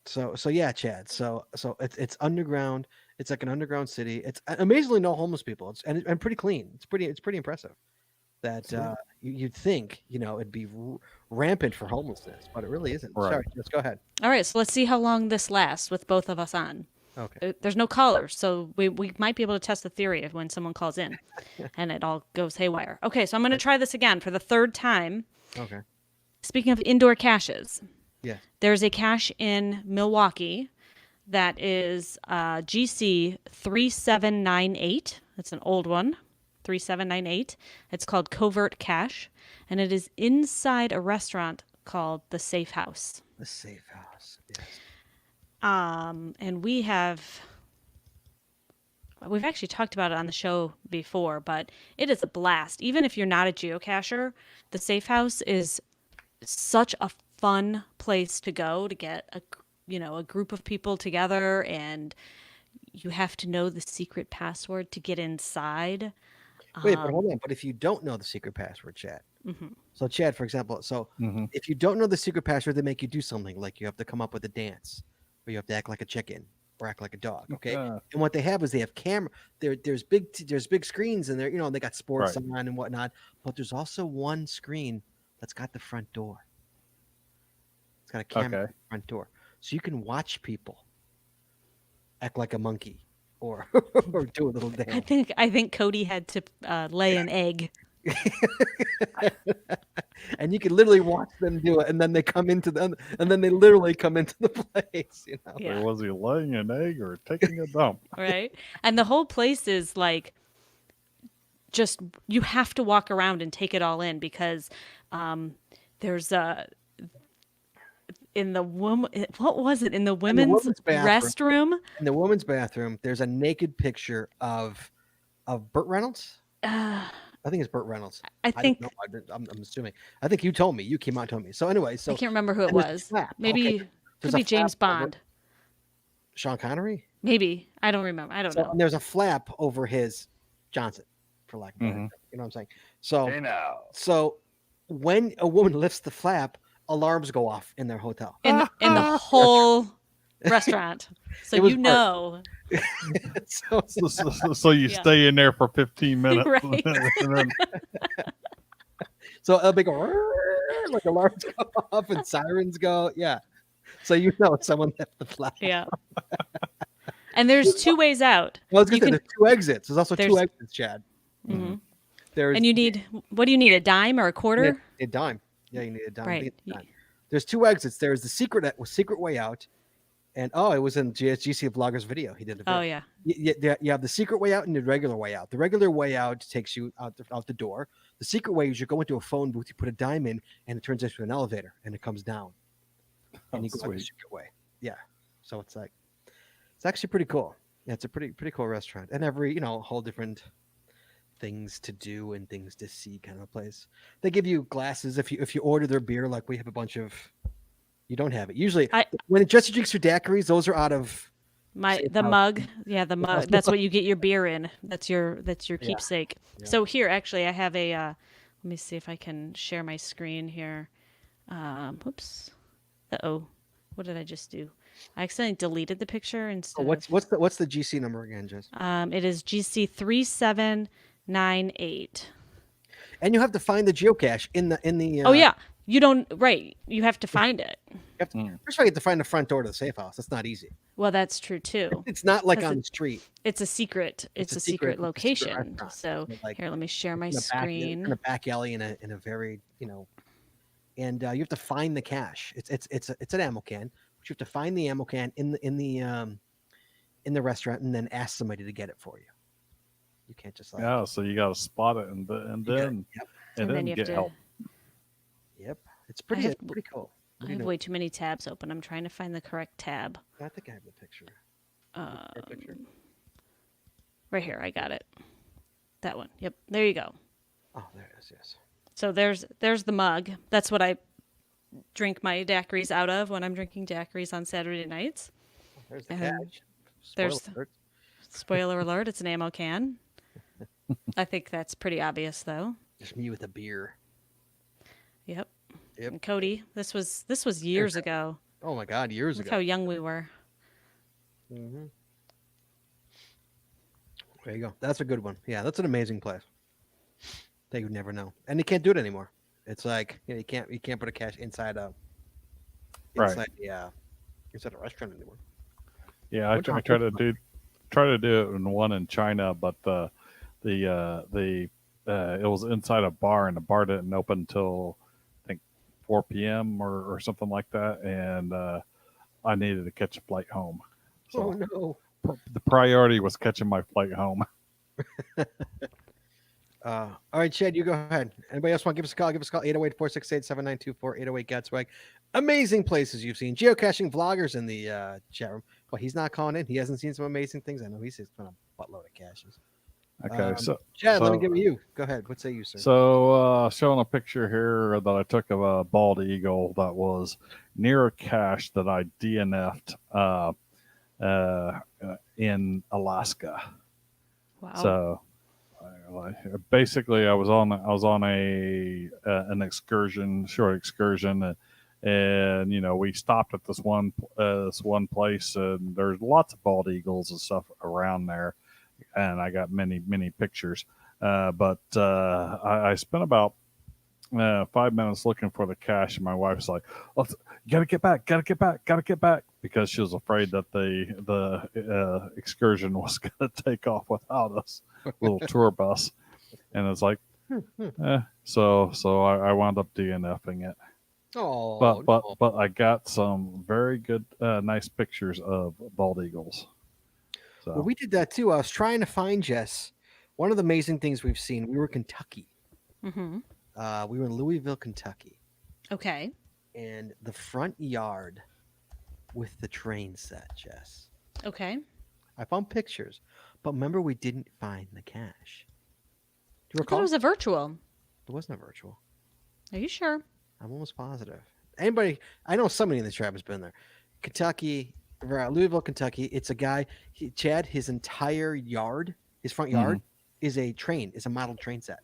So yeah, Chad. So it's underground. It's like an underground city. It's amazingly no homeless people. It's and pretty clean. It's pretty impressive. That you'd think it'd be rampant for homelessness, but it really isn't. Right. Sorry, let's go ahead. All right, so let's see how long this lasts with both of us on. Okay. There's no callers, so we might be able to test the theory of when someone calls in and it all goes haywire. Okay, so I'm going to try this again for the third time. Okay. Speaking of indoor caches, Yeah. there's a cache in Milwaukee that is GC 3798. That's an old one, 3798. It's called Covert Cache, and it is inside a restaurant called The Safe House. The Safe House. Yes. And we've actually talked about it on the show before, but it is a blast. Even if you're not a geocacher, the Safe House is such a fun place to go to get a group of people together, and you have to know the secret password to get inside. Wait, but hold on. But if you don't know the secret password, Chad. Mhm. So Chad, for example, if you don't know the secret password, they make you do something like you have to come up with a dance, or you have to act like a chicken, or act like a dog. Okay. And what they have is they have camera. There's big screens, and they got sports Right. on and whatnot. But there's also one screen that's got the front door. It's got a camera at the front door, so you can watch people act like a monkey or or do a little dance. I think Cody had to lay an egg. And you can literally watch them do it, and then they come into and then they literally come into the place. Yeah. Was he laying an egg or taking a dump? Right? And the whole place is like just you have to walk around and take it all in because there's in the women's restroom. In the women's bathroom, there's a naked picture of Burt Reynolds. I think it's Burt Reynolds. I think I'm assuming. I think you told me. You came out and told me. So anyway, I can't remember who it and there's a was. flap. Maybe Okay. could There's a be James flap over- Bond. Sean Connery. Maybe I don't remember. I don't know. And there's a flap over his Johnson, for lack of a better term. You know what I'm saying? So so when a woman lifts the flap, alarms go off in their hotel. In the whole restaurant, so It was you know. So you Yeah. stay in there for 15 minutes. Right. And then, So a big like alarms go off and sirens go. Yeah. So someone left the flap. Yeah. And there's 2 ways out. Well, I was gonna You say can- there's 2 exits. There's also 2 there's- exits, Chad. Mhm. There's And you need what do you need? A dime or a quarter? a dime. Yeah, you need a dime. I Right. think it's a dime. There's 2 exits. There's the secret way out, and it was in GC Vlogger's video. He did a video. Oh yeah. You have the secret way out and the regular way out. The regular way out takes you out the door. The secret way is you go into a phone booth, you put a dime in, and it turns into an elevator, and it comes down. And you go out the sweet. secret way. Yeah. So it's actually pretty cool. Yeah, it's a pretty cool restaurant, and every whole different things to do and things to see kind of a place. They give you glasses if you order their beer. Like we have a bunch of. You don't have it usually. When it Jesse drinks your daiquiris, those are out of The mug. Yeah, the mug. That's what you get your beer in. That's your keepsake. Yeah. So here, actually, I have a. Let me see if I can share my screen here. Oops. Uh-oh. What did I just do? I accidentally deleted the picture Oh, instead what's of. what's the GC number again, Jess? It is GC 3798. And you have to find the geocache in the. Oh yeah, you don't right. You have to find it. You have to, Mm. first of all, you have to find the front door to the safe house. That's not easy. Well, that's true too. It's not like 'Cause on the street. It's a secret. It's a secret location. restaurant. So Like here, let me share my in a screen. back alley in a very and you have to find the cache. It's an ammo can, but you have to find the ammo can in the restaurant and then ask somebody to get it for you. You can't just like Yeah, so you got to spot it and you then yep, And then you have get to. help. yep. It's I have- pretty cool. I What do you have know? way too many tabs open. I'm trying to find the correct tab. I think I have the picture. Picture. Right here, I got it. That one. Yep. There you go. Oh, there it is. Yes. So there's the mug. That's what I drink my daiquiris out of when I'm drinking daiquiris on Saturday nights. Oh, there's the And cache. there's- Spoiler alert. Spoiler alert, it's an ammo can. I think that's pretty obvious though. Just me with a beer. Yep. Yep. And Cody, this was years ago. Oh my God, years Look ago. how young we were. Mm-hmm. There you go. That's a good one. Yeah, that's an amazing place. They would never know, and they can't do it anymore. It's like you can't put a cache inside a Right. inside a restaurant anymore. Yeah, I What's our try to first do it in one in China, but it was inside a bar and the bar didn't open until I think 4 p.m. or something like that, and I needed to catch a flight home. Oh So no. the priority was catching my flight home. All right, Chad, you go ahead. Anybody else want to give us a call? Give us a call, 808-468-7924, 808 GET SWAG. Amazing places you've seen. Geocaching vloggers in the chat room. Well, he's not calling in. He hasn't seen some amazing things. I know he's just been a buttload of caches. Okay, so Chad, let me so- give it you. Go ahead. What say you, sir? So, showing a picture here that I took of a bald eagle that was near a cache that I DNF'd in Alaska. Wow. So, basically, I was on a an excursion, short excursion, and we stopped at this one place, and there's lots of bald eagles and stuff around there, and I got many pictures. But I spent about 5 minutes looking for the cache, and my wife's like, "You gotta get back," because she was afraid that the excursion was gonna take off without us, little tour bus, and it's like, so I wound up DNFing it. Oh, But I got some very good, nice pictures of bald eagles. So well, we did that too. I was trying to find Jess. One of the amazing things we've seen. We were in Kentucky. Mm-hmm. We were in Louisville, Kentucky, Okay. and the front yard with the train set, Jess. Okay. I found pictures, but remember we didn't find the cache. Do you I thought recall? it was a virtual. It wasn't a virtual. Are you sure? I'm almost positive. Anybody? I know somebody in the tribe has been there. Kentucky, Louisville, Kentucky. It's a guy, Chad. His entire yard, his front yard, is a model train set.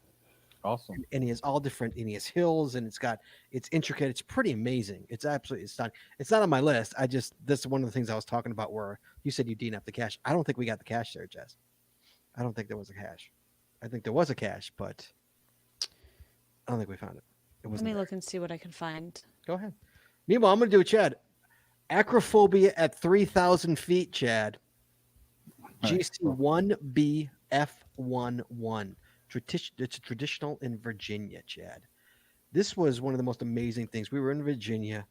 awesome. And he has all different, and he has hills, and it's intricate. It's pretty amazing. It's absolutely stunning. It's not on my list. This is one of the things I was talking about where you said you DNF the cache. I don't think we got the cache there, Jess. I don't think there was a cache. I think there was a cache, but I don't think we found it. It Let wasn't me there. look and see what I can find. Go ahead. Meanwhile, I'm going to do a Chad. Acrophobia at 3,000 feet, Chad. GC1BF11. It's traditional in Virginia, Chad. This was one of the most amazing things. We were in Virginia.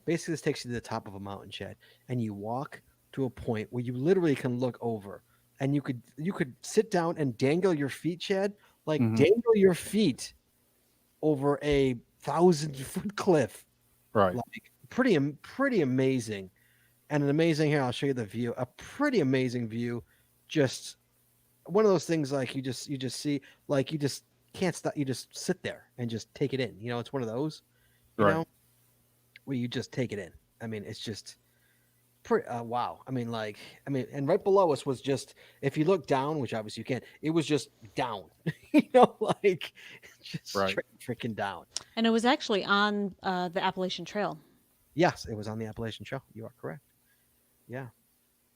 Basically, this takes you to the top of a mountain, Chad, and you walk to a point where you literally can look over, and you could sit down and dangle your feet, Chad, like dangle your feet over a 1,000-foot cliff. Right. Like pretty amazing, and an amazing. Here, I'll show you the view. A pretty amazing view. Just one of those things like you just see, like you just can't stop. You just sit there and just take it in. It's one of those, Right. where you just take it in. I mean, it's just pretty. Wow. I mean, and right below us was just, if you look down, which obviously you can't, it was just down. Like just Right. straight freaking down. And it was actually on the Appalachian Trail. Yes, it was on the Appalachian Trail. You are correct. Yeah.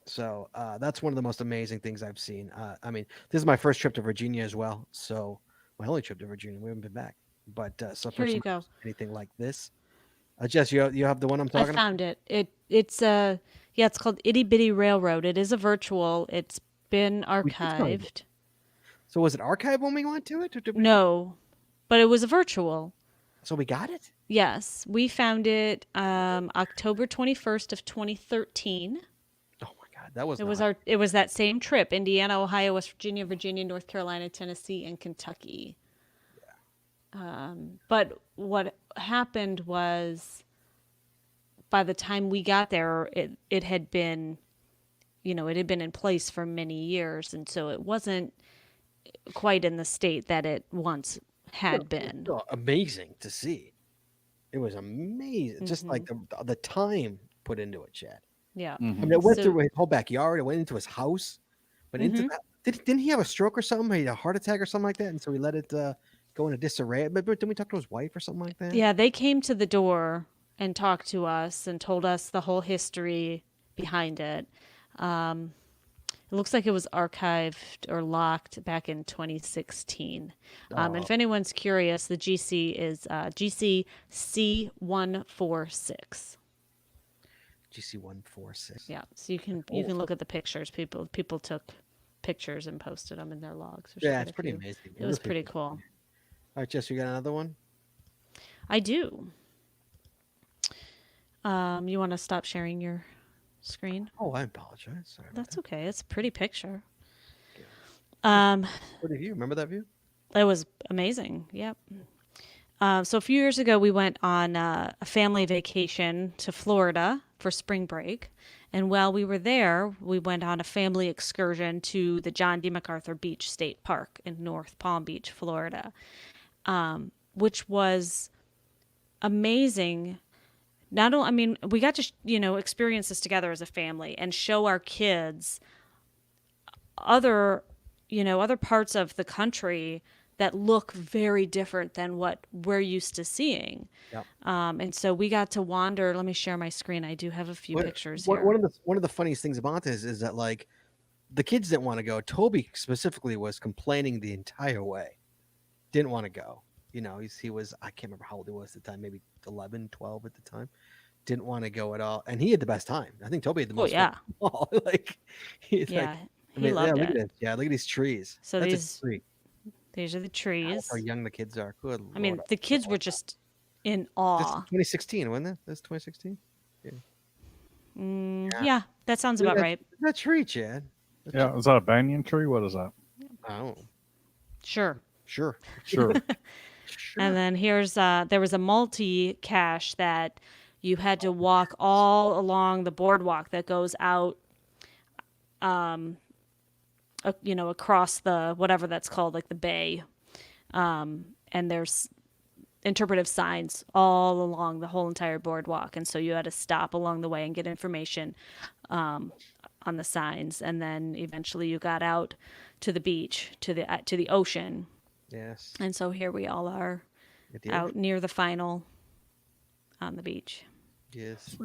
So that's one of the most amazing things I've seen. I mean, this is my first trip to Virginia as well. So my only trip to Virginia. We haven't been back. But so Here first you time go. anything like this. Jess, you have the one I'm I talking about? found it. It's yeah, it's called Itty Bitty Railroad. It is a virtual. It's been We did find it. archived. So was it archived when we went to it? Or did we... No, but it was a virtual. So we got it? Yes, we found it October 21st of 2013. Oh my God, that was It was that same trip: Indiana, Ohio, West Virginia, Virginia, North Carolina, Tennessee, and Kentucky. But what happened was, by the time we got there, it had been, it had been in place for many years, and so it wasn't quite in the state that it once had been. amazing to see. It was amazing, just like the time put into it, Chad. Yeah. I mean, it went So- through his whole backyard. It went into his house. Went into Mhm. that. Didn't he have a stroke or something? He had a heart attack or something like that, and so he let it go into disarray. But didn't we talk to his wife or something like that? Yeah, they came to the door and talked to us and told us the whole history behind it. It looks like it was archived or locked back in 2016. And if anyone's curious, the GC is GCC146. GC146. Yeah, so you can look at the pictures. People took pictures and posted them in their logs. There's Yeah, quite it's a pretty few. amazing. It was pretty cool. All right, Jess, you got another one? I do. You want to stop sharing your screen? Oh, I apologize. Sorry. That's okay. It's a pretty picture. What view? Remember that view? It was amazing. Yep. So a few years ago, we went on a family vacation to Florida for spring break. And while we were there, we went on a family excursion to the John D. MacArthur Beach State Park in North Palm Beach, Florida, which was amazing. Not only, I mean, we got to, experience this together as a family and show our kids other parts of the country that look very different than what we're used to seeing. Yep. And so we got to wander. Let me share my screen. I do have a few pictures here. One of the funniest things about this is that, like, the kids didn't want to go. Toby specifically was complaining the entire way. Didn't want to go. He was, I can't remember how old he was at the time, maybe 11, 12 at the time. Didn't want to go at all. And he had the best time. I think Toby had the most yeah. fun. Like, he's Yeah, like, he loved look at it. this. Yeah, look at these trees. So That's a tree. these are the trees. How young the kids are. Good I mean, Lord. the kids were just in This is awe. 2016, wasn't it? That's 2016? Yeah, that sounds about right. That tree, Chad. Yeah, is that a banyan tree? What is that? Oh, Sure. sure. Sure. And then here's there was a multi-cache that you had to walk all along the boardwalk that goes out across the whatever that's called, like the bay. And there's interpretive signs all along the whole entire boardwalk, and so you had to stop along the way and get information on the signs, and then eventually you got out to the beach, to the ocean. Yes. And so here we all are At the out near the final on the beach. Yes.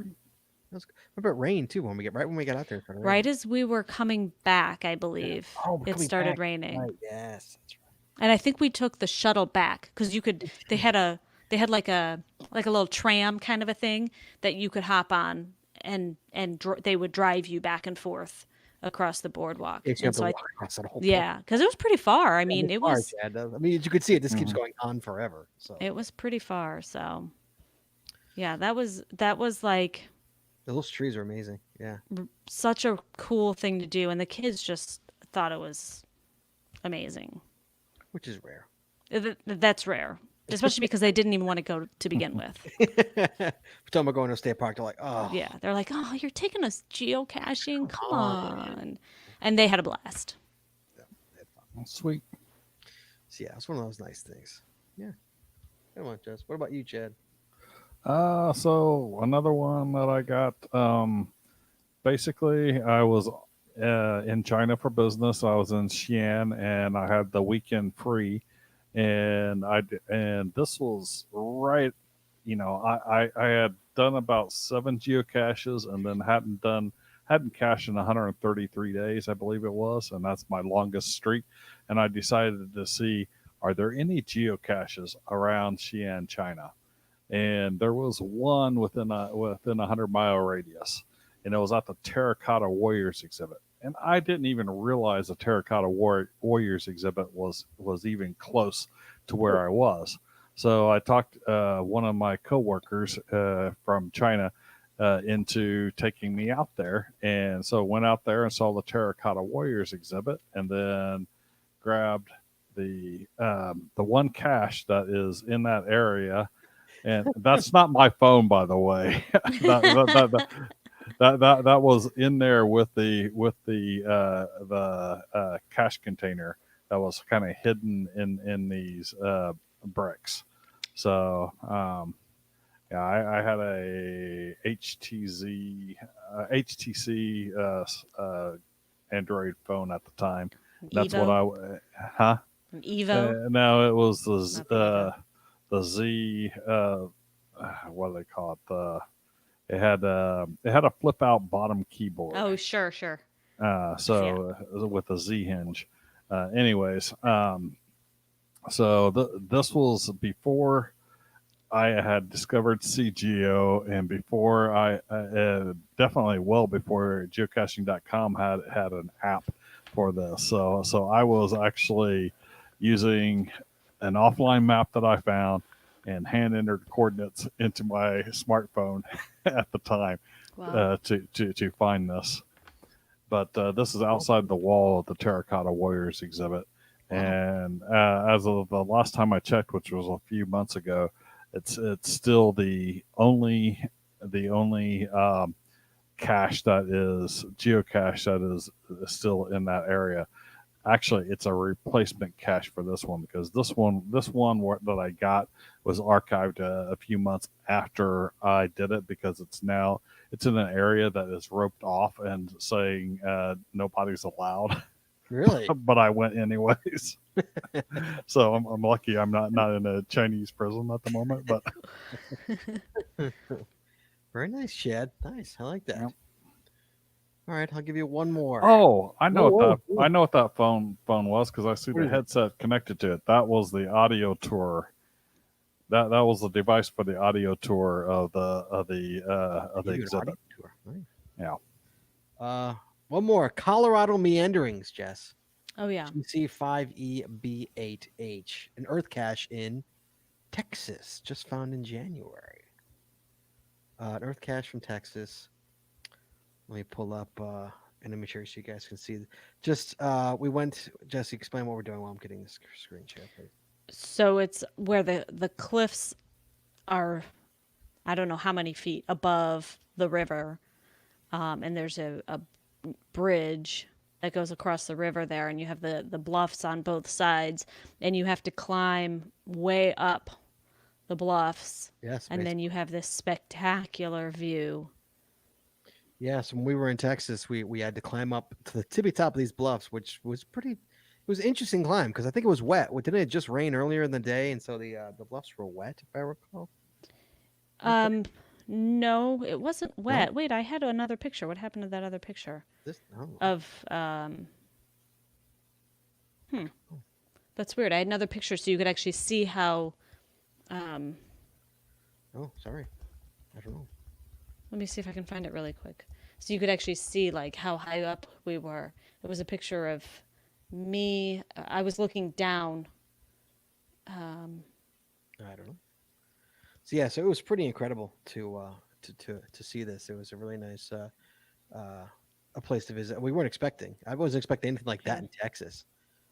Remember it rained too when we got out there. It started raining. Right as we were coming back, I believe, Oh, we're it coming started back. raining. Right. Yes, that's right. And I think we took the shuttle back because they had like a little tram kind of a thing that you could hop on, and they would drive you back and forth across the boardwalk. Yes, you have And to so walk across that whole yeah, because it was pretty far. I mean, it's it far, was Chad. I mean, you could see it. This keeps going on forever. So it was pretty far. So yeah, that was like those trees are amazing. Yeah. such a cool thing to do, and the kids just thought it was amazing. Which is rare. That's rare, especially because they didn't even want to go to begin with. We're talking about going to a state park. They're like, oh, Yeah, they're like, "Oh, you're taking us geocaching? Come on!" And they had a blast. Sweet. So, yeah, it's one of those nice things. Yeah. Come on, Jess. What about you, Chad? So another one that I got. Basically, I was in China for business. I was in Xi'an, and I had the weekend free, and this was right. I had done about 7 geocaches, and then hadn't cached in 133 days, I believe it was, and that's my longest streak. And I decided to see, are there any geocaches around Xi'an, China? And there was one within a 100-mile radius, and it was at the Terracotta Warriors exhibit. And I didn't even realize the Terracotta Warriors exhibit was even close to where I was. So I talked one of my coworkers from China into taking me out there, and so went out there and saw the Terracotta Warriors exhibit, and then grabbed the one cache that is in that area. And that's not my phone, by the way. that was in there with the cache container that was kind of hidden in these bricks. So yeah, I had a HTC Android phone at the time. That's what Evo? huh? An Evo? No, it was Not the Evo. the Z. What do they call it? It had a flip out bottom keyboard. Oh, sure. So with a Z hinge. Anyways, so this was before I had discovered CGO, and before I definitely well before geocaching.com had an app for this. So I was actually using an offline map that I found and hand entered coordinates into my smartphone at the time Wow. to find this. But this is outside the wall of the Terracotta Warriors exhibit. And as of the last time I checked, which was a few months ago, it's still the only cache that is geocache that is still in that area. Actually, it's a replacement cache for this one, because this one that I got was archived a few months after I did it, because it's in an area that is roped off and saying nobody's allowed. Really? But I went anyways. So I'm lucky I'm not in a Chinese prison at the moment. But Very nice, Chad. Nice. I like that. Yep. All right, I'll give you one more. Oh, I know Whoa. what that phone was, because I see the headset connected to it. That was the audio tour. That was the device for the audio tour of the exhibit. Tour. Nice. Yeah. One more. Colorado meanderings, Jess. Oh yeah. GC5EB8H, an earth cache in Texas, just found in January. An earth cache from Texas. Let me pull up an image here so you guys can see. Just we went. Jesse, explain what we're doing while I'm getting this screen share, please. So it's where the cliffs are, I don't know how many feet above the river, and there's a bridge that goes across the river there, and you have the bluffs on both sides, and you have to climb way up the bluffs. Yes. And then you have this spectacular view. Yes, when we were in Texas, we had to climb up to the tippy top of these bluffs, which was it was an interesting climb, because I think it was wet. Didn't it just rain earlier in the day, and so the bluffs were wet, if I recall? No, it wasn't wet. No? Wait, I had another picture. What happened to that other picture Oh. of That's weird. I had another picture so you could actually see how Oh, sorry. I don't know. let me see if I can find it really quick. So you could actually see like how high up we were. It was a picture of me. I was looking down. I don't know. So yeah, so it was pretty incredible to see this. It was a really nice a place to visit. We weren't expecting. I wasn't expecting anything like that in Texas.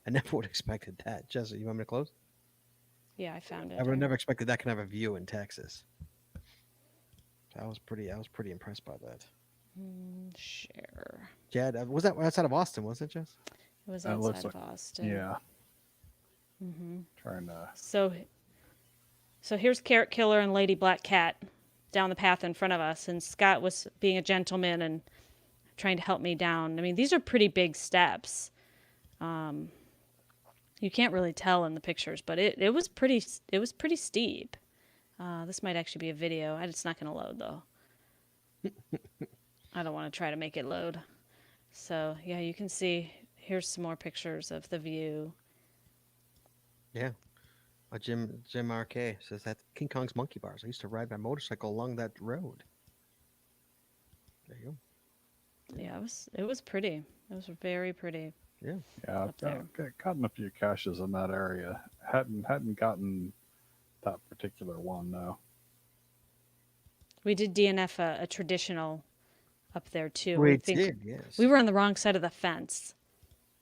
I never would have expected that. Jesse, you want me to close? Yeah, I found it. I would have never expected that kind of a view in Texas. I was pretty impressed by that. Share. Jad, was that outside of Austin, wasn't it, Jess? It was That looks outside of Austin. Yeah. Mm-hmm. Trying to. So here's Carrot Killer and Lady Black Cat down the path in front of us, and Scott was being a gentleman and trying to help me down. I mean, these are pretty big steps. You can't really tell in the pictures, but it was pretty steep. This might actually be a video. It's not going to load, though. I don't want to try to make it load. So, yeah, you can see. Here's some more pictures of the view. Yeah. Jim RK says that King Kong's Monkey Bars. I used to ride my motorcycle along that road. There you go. Yeah, it was pretty. It was very pretty. Yeah. Yeah, Up there. I've gotten a few caches in that area. Hadn't gotten that particular one though. We did DNF a traditional up there too. We I think did, yes. we were on the wrong side of the fence.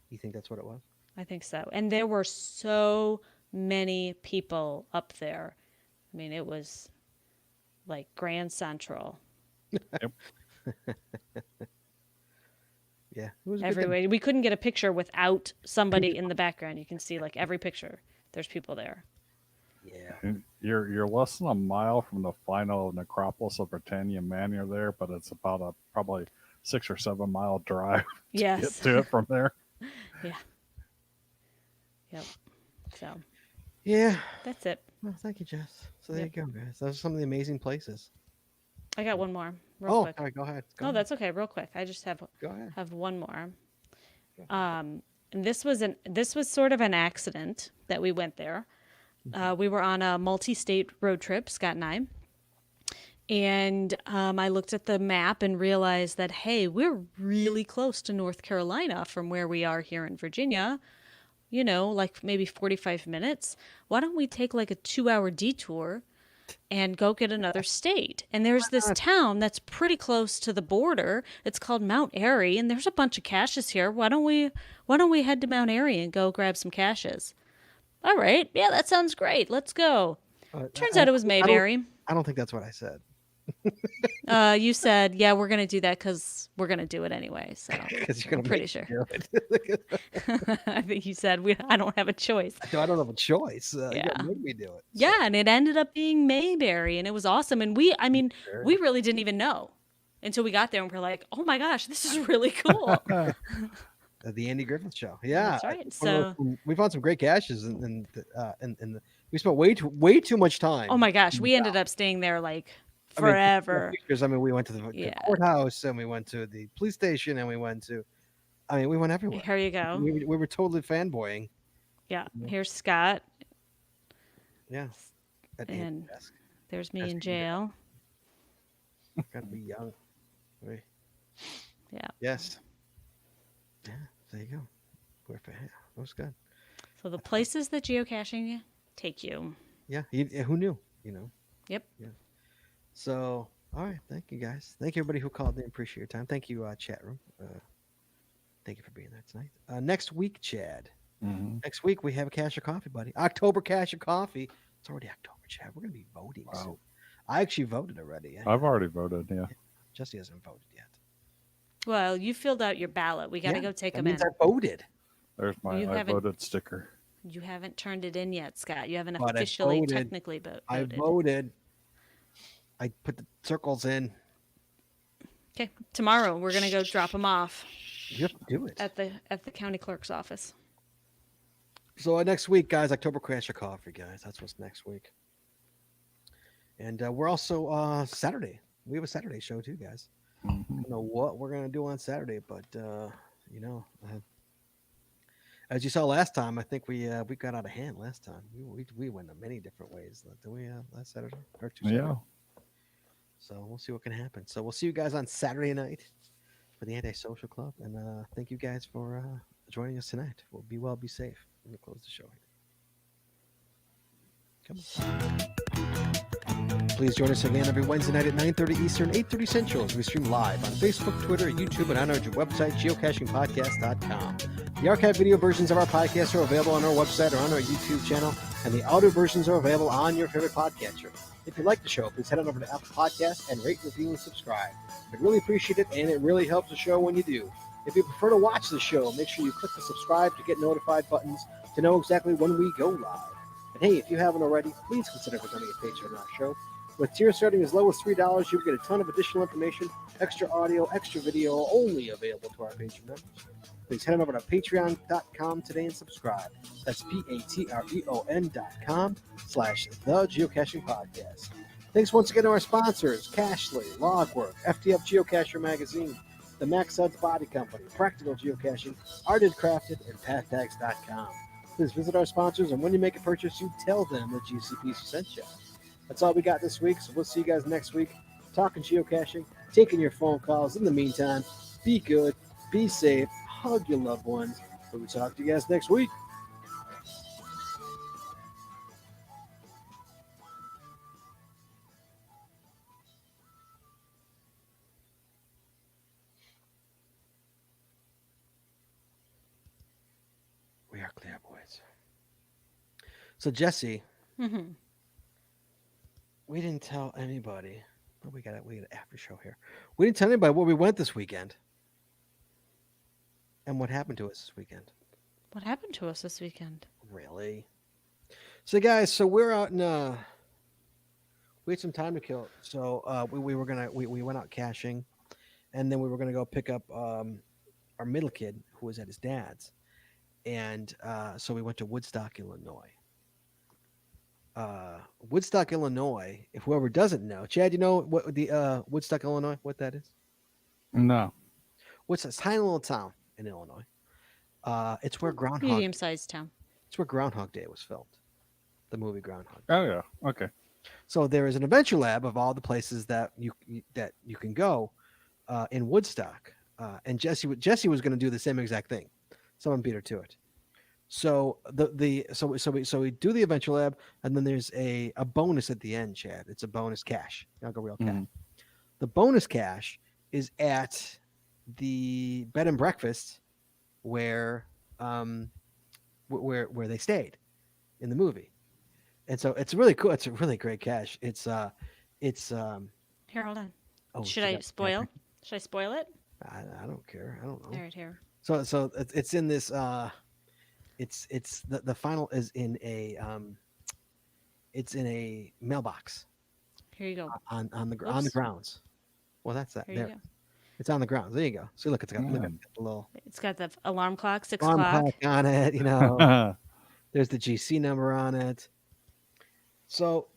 You think that's what it was? I think so. And there were so many people up there. I mean, it was like Grand Central. Yeah. It was a good thing. Everywhere. We couldn't get a picture without somebody in the background. You can see like every picture. There's people there. Yeah. And you're less than a mile from the final necropolis of Britannia Manor there, but it's about a probably 6 or 7 mile drive to Yes. get to it from there. Yeah. Yep. So Yeah. that's it. Well, thank you, Jess. So there Yep. you go, guys. Those are some of the amazing places. I got one more. Real Oh, quick. all right, go ahead. Go No, ahead. that's okay. Real quick. I just Go ahead. have one more. And this was sort of an accident that we went there. We were on a multi-state road trip, Scott and I. And I looked at the map and realized that, hey, we're really close to North Carolina from where we are here in Virginia. You know, like maybe 45 minutes. Why don't we take like a 2-hour detour and go get another state? And there's this town that's pretty close to the border. It's called Mount Airy, and there's a bunch of caches here. Why don't we head to Mount Airy and go grab some caches? All right. Yeah, that sounds great. Let's go. Turns out it was Mayberry. I don't think that's what I said. You said, yeah, we're going to do that because we're going to do it anyway. So Because you're gonna I'm pretty make sure. me do it. I think you said I don't have a choice. I don't have a choice. You Yeah. gotta make me do it. Yeah, and it ended up being Mayberry, and it was awesome. And we really didn't even know until we got there, and we're like, oh my gosh, this is really cool. The Andy Griffith Show. Yeah. That's right. One So, of those- we found some great caches, and we spent way too much time. oh my gosh, we ended up staying there like forever. Because I mean, we went to the Yeah. courthouse, and we went to the police station, and we went everywhere. Here you go. We were totally fanboying. Yeah, here's Scott, Yeah. At the and desk. there's me That's in good. jail. Gotta be young. Right. Yeah. Yes. Yeah. There you go. That was good. So the places that geocaching take you. Yeah. Who knew? You know. Yep. Yeah. So, all right. Thank you, guys. Thank you, everybody who called in. Appreciate your time. Thank you, chat room. Thank you for being there tonight. Next week, Chad. Mm-hmm. Next week, we have a Cache of Coffee, buddy. October Cache of Coffee. It's already October, Chad. We're going to be voting soon. Wow. I actually voted already. I've already voted. Yeah. Jesse hasn't voted yet. Well, you filled out your ballot. We got to Yeah, go take that them in. means I voted. There's my You I haven't- voted sticker. You haven't turned it in yet, Scott. You haven't But I officially, voted. technically voted. I voted. I put the circles in. Okay, tomorrow we're gonna go drop them off You have to do it. at the county clerk's office. So next week, guys, October Cache of Coffee, guys. That's what's next week. And we're also Saturday. We have a Saturday show too, guys. I don't know what we're gonna do on Saturday, but as you saw last time, I think we got out of hand last time. We went in many different ways. Did we last Saturday or 2 Saturdays? Yeah. So we'll see what can happen. So we'll see you guys on Saturday night for the Antisocial Club. And thank you guys for joining us tonight. We'll be well, be safe. I'm going to close the show here. Come on. Please join us again every Wednesday night at 9:30 Eastern, 8:30 Central as we stream live on Facebook, Twitter, YouTube, and on our website, geocachingpodcast.com. The archived video versions of our podcasts are available on our website or on our YouTube channel, and the audio versions are available on your favorite podcatcher. If you like the show, please head on over to Apple Podcasts and rate, review, and subscribe. We'd really appreciate it, and it really helps the show when you do. If you prefer to watch the show, make sure you click the subscribe to get notified buttons to know exactly when we go live. And hey, if you haven't already, please consider becoming a patron on our show. With tiers starting as low as $3, you'll get a ton of additional information, extra audio, extra video, only available to our Patreon members. Please head on over to patreon.com today and subscribe. That's patreon.com/The Geocaching Podcast. Thanks once again to our sponsors, Cashly, Logwork, FTF Geocacher Magazine, the Max Suds Body Company, Practical Geocaching, Arted Crafted, and PathTags.com. Please visit our sponsors, and when you make a purchase, you tell them that GCPC sent you. That's all we got this week, so we'll see you guys next week. Talking geocaching, taking your phone calls. In the meantime, be good, be safe, hug your loved ones. We'll talk to you guys next week. We are clear, boys. So, Jesse, Mm-hmm. we didn't tell anybody. Oh, we got an after show here. We didn't tell anybody where we went this weekend and what happened to us this weekend. What happened to us this weekend? Really? So, guys, we're out in. We had some time to kill, so we went out caching, and then we were gonna go pick up our middle kid who was at his dad's, and so we went to Woodstock, Illinois. Woodstock, Illinois. If whoever doesn't know, Chad, you know what the Woodstock, Illinois, what that is? No. What's this tiny little town in Illinois? It's where Medium-sized town. It's where Groundhog Day was filmed, the movie Groundhog Day. Oh yeah. Okay. So there is an adventure lab of all the places that you can go in Woodstock, and Jesse was going to do the same exact thing. Someone beat her to it. So so we do the adventure lab, and then there's a bonus at the end, Chad. It's a bonus cache. I'll go real cash. The bonus cache is at the bed and breakfast where they stayed in the movie. And so it's really cool. It's a really great cache. It's Here, hold on. oh, Should I spoil? Should I spoil it? I don't care. I don't know. All right, here. So it's in this it's the final is in a it's in a mailbox Here you go. on the Whoops. grounds. Well, that's that. Here There. you go. It's on the grounds. There you go. See, look, it's got look at Mm. the little It's got the alarm clock, 6 alarm o'clock. clock on it. You know, there's the GC number on it. So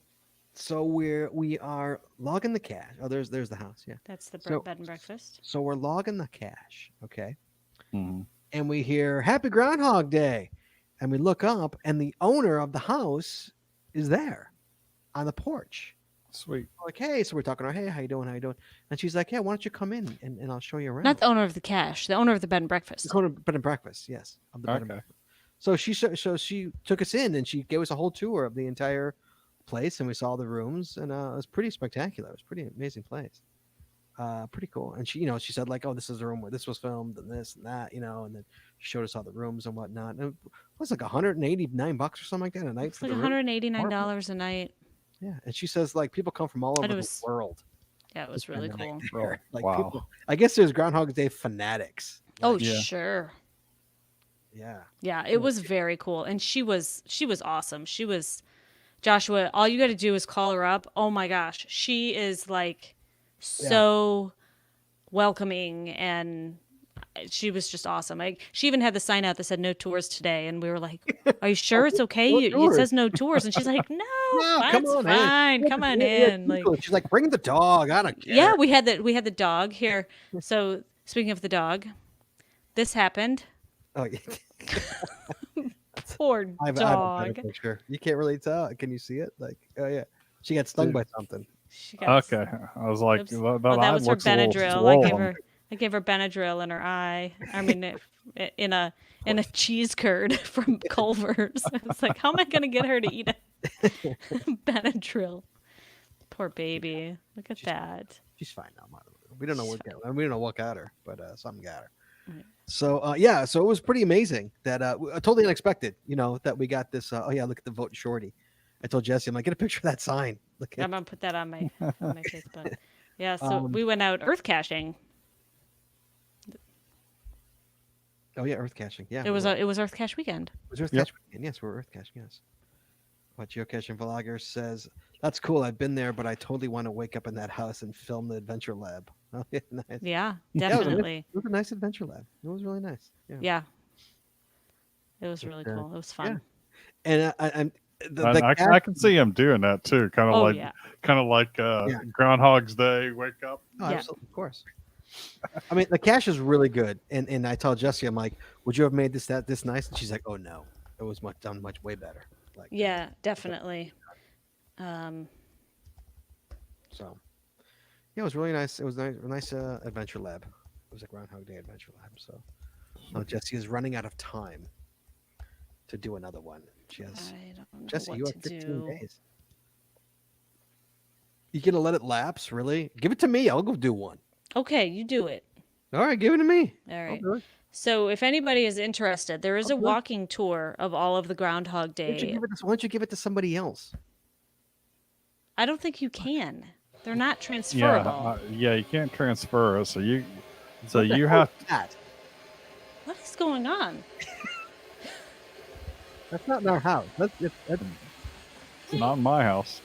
we are logging the cache. Oh, there's the house. Yeah. That's the So- bed and breakfast. So we're logging the cache. Okay. Mhm. And we hear Happy Groundhog Day, and we look up, and the owner of the house is there on the porch. Sweet. We're like, hey, so we're talking to her, hey, how you doing? How you doing? And she's like, yeah, why don't you come in and I'll show you around. Not the owner of the cache, the owner of the bed and breakfast. The owner of bed and breakfast, yes, of the bed and Okay. breakfast. So she took us in and she gave us a whole tour of the entire place, and we saw the rooms, and it was pretty spectacular. It was a pretty amazing place. Pretty cool. And she said like, oh, this is the room where this was filmed, and this and that, and then she showed us all the rooms and whatnot. And it was like $189 or something like that a night. It's for like the room. $189 a night. Yeah, and she says like people come from all over And it the was- world. Yeah, it was really spend the night cool. there. Like Wow. people, I guess there's Groundhog Day fanatics. Oh, Like, Yeah. sure. yeah. Yeah, it was very cool. And she was awesome. She was Joshua, all you got to do is call her up. Oh my gosh, she is like so welcoming, and she was just awesome. She even had the sign out that said no tours today, and we were like, "Are you sure it's okay? No It tours." says no tours." And she's like, "No, come that's on in. fine. Yeah, Come on yeah, in." Like, she's like, bring the dog. I don't care. yeah, we had the dog here. So speaking of the dog, this happened. Oh, yeah. Poor I have a better dog. picture. You can't really tell. Can you see it? Like, oh yeah, she got stung by something. She got Okay. I was like, Oops. that, Oh, eye that was her looks a little Benadryl. I gave swollen. her Benadryl in her eye. I mean, in a cheese curd from Culver's. It's like, how am I gonna get her to eat a Benadryl? Poor baby. Look at that. She's fine now. We don't know what we don't know what got her, but something got her. Right. So so it was pretty amazing that totally unexpected. That we got this. Oh yeah, look at the vote shorty. I told Jesse, I'm like, get a picture of that sign. Look I'm at gonna put that on my Facebook. Yeah, so we went out earth caching. oh yeah, earth caching. Yeah, It was earth cache weekend. it was earth Yep. cache weekend. Yes, we're earth caching. Yes. What geocaching vlogger says, that's cool. I've been there, but I totally want to wake up in that house and film the adventure lab. Oh, yeah, nice. Yeah, Yeah, it was, definitely. it was a nice adventure lab. It was really nice. Yeah. Yeah. It was really But, cool. It was yeah. fun. And I'm the And I cache- can see him doing that too, kind of Oh, like yeah. Yeah. Groundhog's Day. Wake up. Oh, Yeah. absolutely, of course. I mean, the cache is really good, and I told Jesse, I'm like, would you have made this nice? And she's like, oh no, it was much way better. Like, Yeah, definitely. So, yeah, it was really nice. It was a nice adventure lab. It was a Groundhog Day adventure lab. So, Jesse is running out of time to do another one. She has I don't know Jesse, what you to have 15 do. days. You gonna let it lapse? Really? Give it to me. I'll go do one. Okay, you do it. All right, give it to me. All I'll right. do it. So if anybody is interested, there is a Okay. walking tour of all of the Groundhog Why don't you Day. why don't you give it to somebody else? I don't think you can. They're not Yeah, transferable. yeah, you can't transfer it, so you What the you hell have is that? What is going on? That's not in our house. That's it's not in my house.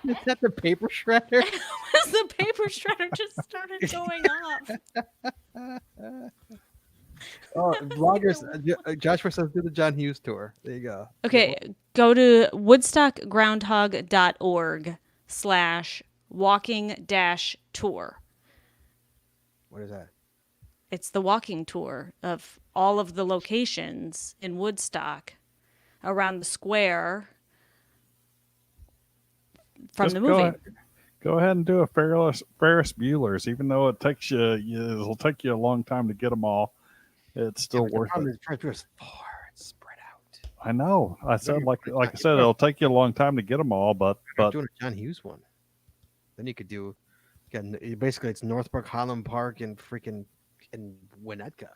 is that the paper shredder? As the paper shredder just started going off. Oh, vloggers. Joshua says do the John Hughes tour. There you go. Okay, go to woodstockgroundhog.org/walking-tour. What is that? It's the walking tour of all of the locations in Woodstock around the square from Just the movie. Go ahead and do a Ferris Bueller's, even though it takes it'll take you a long time to get them all. It's still But the worth problem it. is Ferris Bueller's far. It's spread out. I know. I said You're like I said, it'll take you a long time to get them all, but doing a John Hughes one. Then you could do, basically it's Northbrook, Highland Park, and freaking in Winnetka.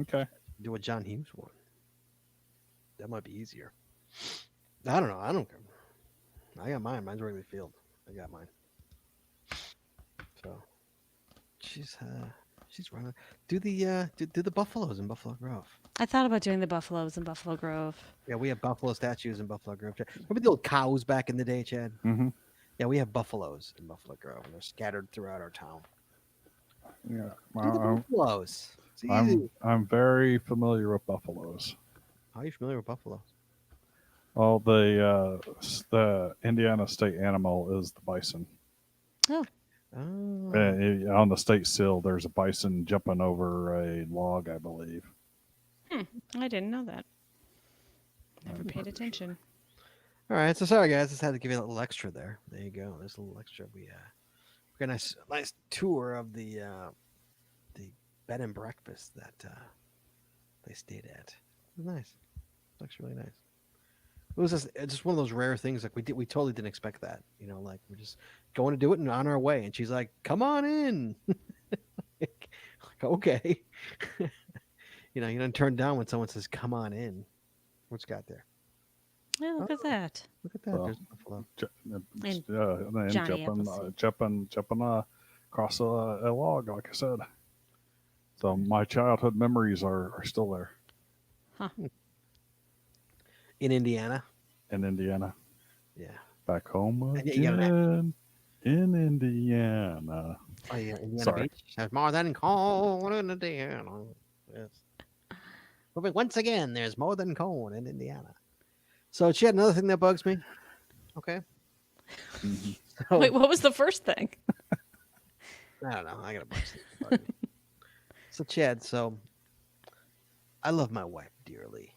okay. Do a John Hughes one. That might be easier. I don't know. I don't care. I got mine. Mine's Wrigley Field. I got mine. So she's running. Do the buffaloes in Buffalo Grove. I thought about doing the buffaloes in Buffalo Grove. Yeah, we have buffalo statues in Buffalo Grove. Remember the old cows back in the day, Chad? Mm-hmm. Yeah, we have buffaloes in Buffalo Grove, and they're scattered throughout our town. Yeah. Do the buffaloes. It's easy. I'm very familiar with buffaloes. How are you familiar with buffalo? Well, the Indiana state animal is the bison. Oh, On the state seal, there's a bison jumping over a log, I believe. I didn't know that. Never paid attention. All right, so sorry guys, just had to give you a little extra there. There you go. There's a little extra. We got a nice tour of the bed and breakfast that they stayed at. It was nice. It looks really nice. It was just one of those rare things. Like we totally didn't expect that. Like we're just going to do it and on our way. And she's like, "Come on in." like, okay. You don't turn down when someone says, "Come on in." What's got there? Yeah, look at that. Look at that. Well, There's buffalo. And Johnny Appleseed. jumping across a log, like I said. So my childhood memories are still there In Indiana. in Indiana. Yeah. Back home And you got again in Indiana. Oh yeah, Indiana Sorry. Beach. There's more than corn in Indiana. Yes. But once again, there's more than corn in Indiana. So, Chad, another thing that bugs me. Okay. Mhm. So, Wait, what was the first thing? I don't know. I got a bunch of things that bug me. So, Chad, I love my wife dearly.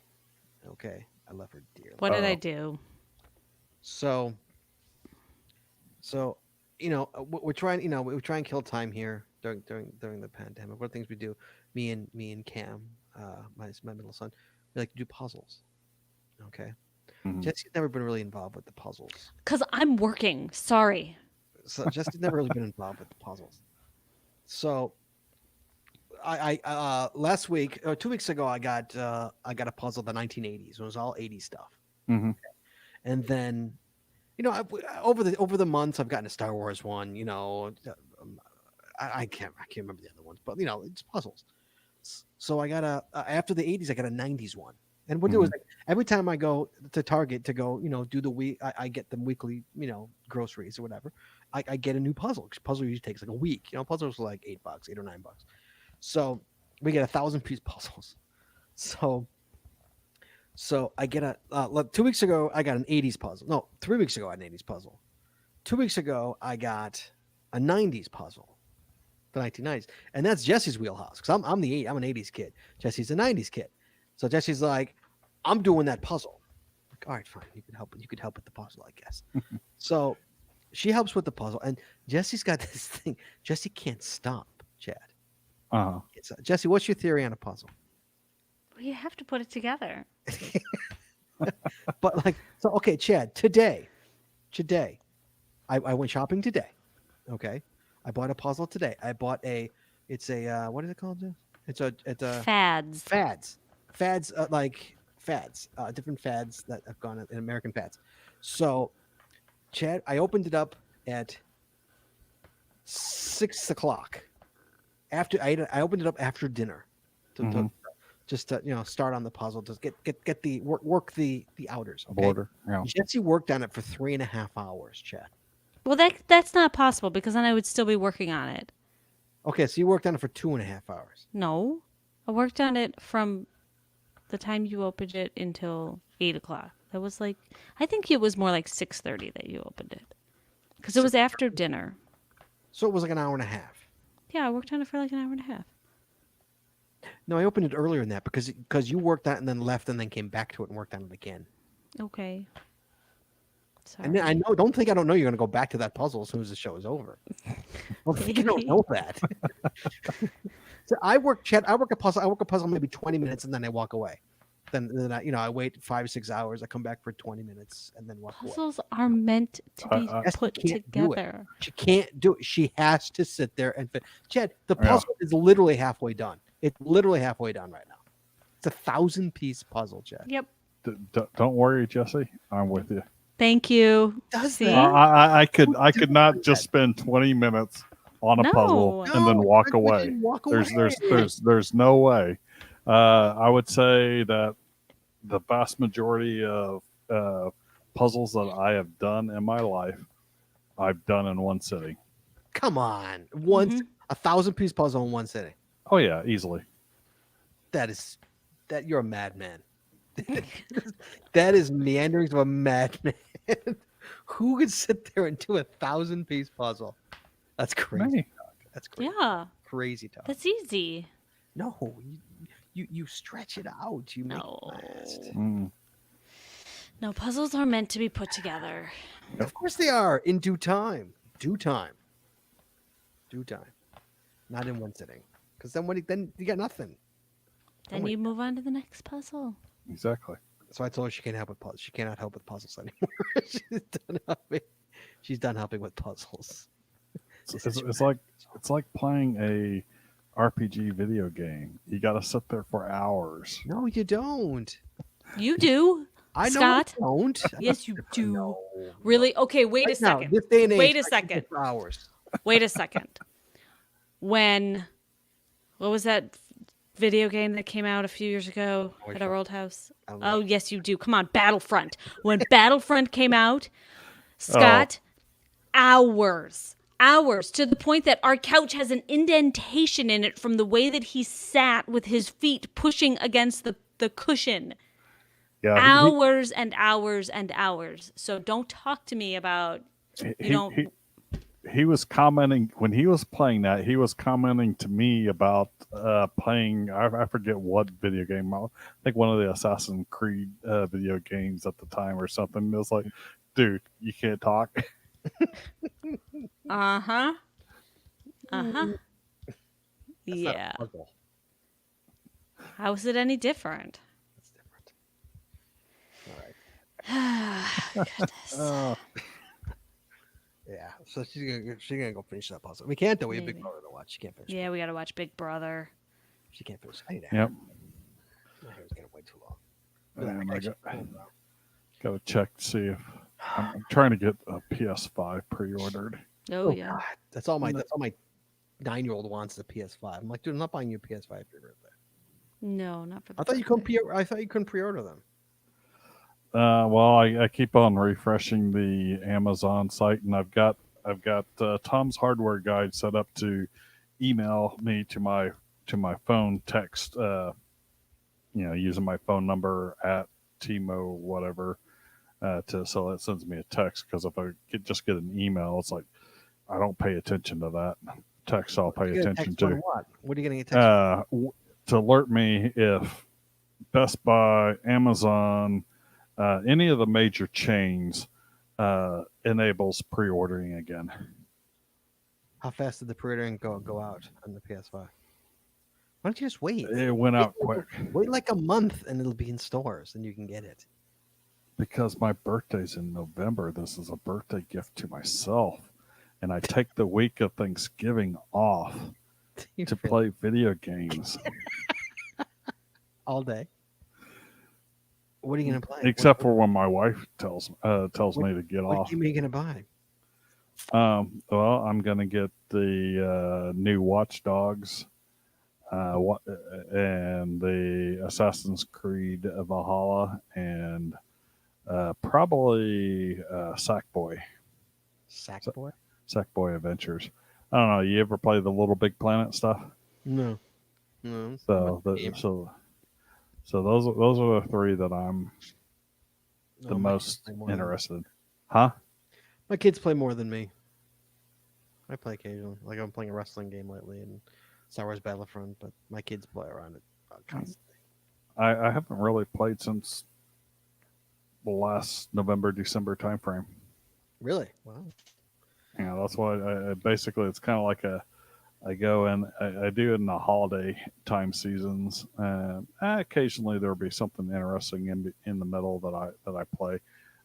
Okay. I love her dearly. What did I do? So, we're trying. We try and kill time here during the pandemic. What are things we do? Me and Cam, my middle son, we like to do puzzles. Okay. Mhm. Jesse's never been really involved with the puzzles. Because I'm working. Sorry. So Jesse's never really been involved with the puzzles. So, I last week or 2 weeks ago, I got a puzzle of the 1980s. It was all 80s stuff. Mhm. And then, over the months, I've gotten a Star Wars one. I can't remember the other ones, but it's puzzles. So I got after the 80s, I got a 90s one. And what it was like Every time I go to Target to go, do the week, I get them weekly, groceries or whatever. I get a new puzzle. 'Cause puzzle usually takes like a week. Puzzles are like $8, $8 or $9. So we get 1,000-piece puzzles. So I get 2 weeks ago I got an 80s puzzle. No, 3 weeks ago I had an 80s puzzle. 2 weeks ago I got a 90s puzzle, the 1990s, and that's Jesse's wheelhouse because I'm an 80s kid. Jesse's a 90s kid. So Jesse's like, I'm doing that puzzle. Like, all right, fine. You could help with the puzzle, I guess. So she helps with the puzzle, and Jesse's got this thing. Jesse can't stop, Chad. Jesse, what's your theory on a puzzle? Well, you have to put it together. But okay, Chad, today, I went shopping today. Okay. I bought a puzzle today. I bought it's a, what is it called? It's a Fads. Fads, different fads that have gone in American fads. So, Chad, I opened it up at 6 o'clock. I opened it up after dinner, just to start on the puzzle, just get the work the outers. Okay? Border. Yeah. Jesse worked on it for 3.5 hours, Chad. Well, that's not possible because then I would still be working on it. Okay, so you worked on it for 2.5 hours. No, I worked on it from the time you opened it until 8 o'clock. That was I think it was more like 6:30 that you opened it because it was after dinner. So it was like an hour and a half. Yeah, I worked on it for like an hour and a half. No, I opened it earlier than that because you worked on it and then left and then came back to it and worked on it again. Okay. Sorry. And then don't think I don't know you're going to go back to that puzzle as soon as the show is over. Well, I think you don't know that. So I work a puzzle maybe 20 minutes and then I walk away. Then I wait 5-6 hours. I come back for 20 minutes and then walk away. Puzzles are meant to be put together. She can't do it. She has to sit there and fit. Chad, the puzzle is literally halfway done. It's literally halfway done right now. It's 1,000-piece puzzle, Chad. Yep. Don't worry, Jesse. I'm with you. Thank you. See? I could not just spend 20 minutes on a puzzle and then walk away. There's no way. I would say that the vast majority of puzzles that I have done in my life, I've done in one sitting. Come on, 1,000-piece puzzle in one sitting. Oh yeah, easily. You're a madman. That is meanderings of a madman. Who could sit there and do 1,000-piece puzzle? That's crazy. Me. That's crazy. Yeah. Crazy talk. That's easy. No, you stretch it out. You make it last. No, puzzles are meant to be put together. Of course they are, in due time. Due time. Not in one sitting. Because then you got nothing. Then you move on to the next puzzle. Exactly. So I told her she can't help with puzzles. She cannot help with puzzles anymore. She's done helping with puzzles. It's like playing a RPG video game. You got to sit there for hours. No, you don't. You do. I know Scott. I don't. Yes, you do. No. Really? Okay, wait a Now, second. this day and age, Wait a I can second. sit for hours. Wait a second. What was that video game that came out a few years ago at our old house? Oh, yes, you do. Come on, Battlefront. When Battlefront came out, Scott, hours, to the point that our couch has an indentation in it from the way that he sat with his feet pushing against the cushion. Yeah, hours and hours and hours. So don't talk to me about, he was commenting when he was playing that. He was commenting to me about playing. I forget what video game. I think one of the Assassin's Creed video games at the time or something. It was like, dude, you can't talk. Yeah. How is it any different? It's different. All right. Goodness. Yeah, so she's gonna go finish that puzzle. We can't though. We have Big Brother to watch. She can't finish. Yeah, we gotta watch Big Brother. She can't finish. I need to Yep. My hair's getting way too long. And got to check to see if I'm trying to get a PS5 pre-ordered. Oh yeah. God. That's all my 9-year-old wants is a PS5. I'm like, dude, I'm not buying you a PS5 for your birthday. No, not for the I thought you couldn't pre-order them. Well, I keep on refreshing the Amazon site, and I've got Tom's Hardware Guide set up to email me to my phone text. Using my phone number at Timo whatever so that sends me a text because if I just get an email, it's like I don't pay attention to that text. I'll pay You get a attention text on to what? What are you getting a text on? to alert me if Best Buy, Amazon, any of the major chains enables pre-ordering again. How fast did the pre-ordering go out on the PS5? Why don't you just wait? It went out quick Wait like a month and it'll be in stores and you can get it. because my birthday's in November. This is a birthday gift to myself, and I take the week of Thanksgiving off to play video games. All day. What are you gonna play? Except for when my wife tells me to get What off. game are you gonna buy? Well, I'm gonna get the new Watch Dogs, and the Assassin's Creed Valhalla, and probably Sackboy. Sackboy Adventures. I don't know. You ever play the Little Big Planet stuff? No. No. So those are the three that I'm the No, my kids most play more than me. interested. Huh? My kids play more than me. I play occasionally. Like I'm playing a wrestling game lately and Star Wars Battlefront, but my kids play around it constantly. I haven't really played since the last November, December timeframe. Really? Wow. Yeah, that's why I basically it's kind of like I go and I do it in the holiday time seasons. Occasionally there'll be something interesting in the middle that I play.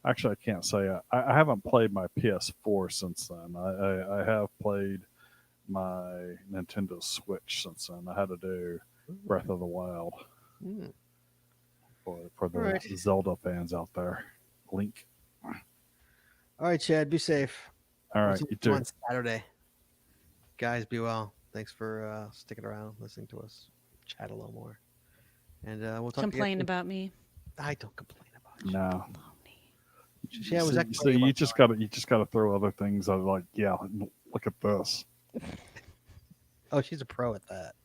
Actually, I can't say I haven't played my PS4 since then. I have played my Nintendo Switch since then. I had to do Breath of the Wild for the Right. Zelda fans out there. Link. All right, Chad, be safe. All right, See you too. on Saturday. Guys, be well. Thanks for sticking around, listening to us chat a little more. And we'll talk Complain to you about me. I don't complain about you. No. Yeah, was So you just gotta throw other things that are like, yeah, look at this. Oh, she's a pro at that.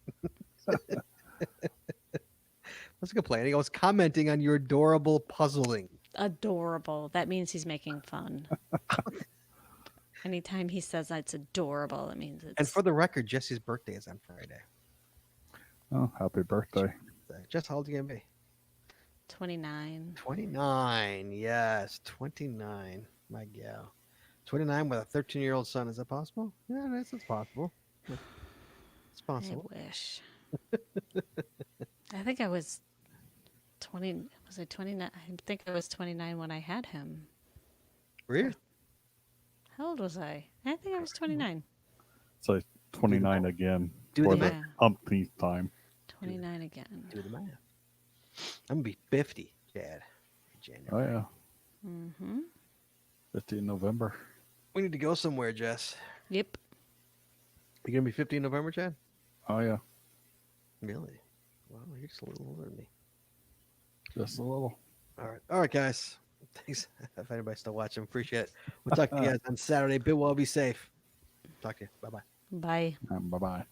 What's complaining? I was commenting on your adorable puzzling. Adorable. That means he's making fun. Anytime he says that's adorable, it means it's. And for the record, Jesse's birthday is on Friday. Oh, happy birthday. Jess, how old are you going to be? 29. 29. Yes, 29. My gal. 29 with a 13-year-old son. Is that possible? Yeah, that's possible. It's possible. I wish. I think I was 20. Was I 29? I think I was 29 when I had him. Really? How old was I? I think I was 29. So 29 again Do for the the math. umpteenth time. 29 again. Do the math. I'm going to be 50, Chad, in January. Oh, yeah. Mm-hmm. 50 in November. We need to go somewhere, Jess. Yep. You going to be 50 in November, Chad? Oh, yeah. Really? Wow, you're just a little older than me. Just a little. All right, guys. Thanks. If anybody's still watching, appreciate it. We'll talk to you guys on Saturday. Be well, be safe. Talk to you. Bye-bye. Bye. Bye-bye.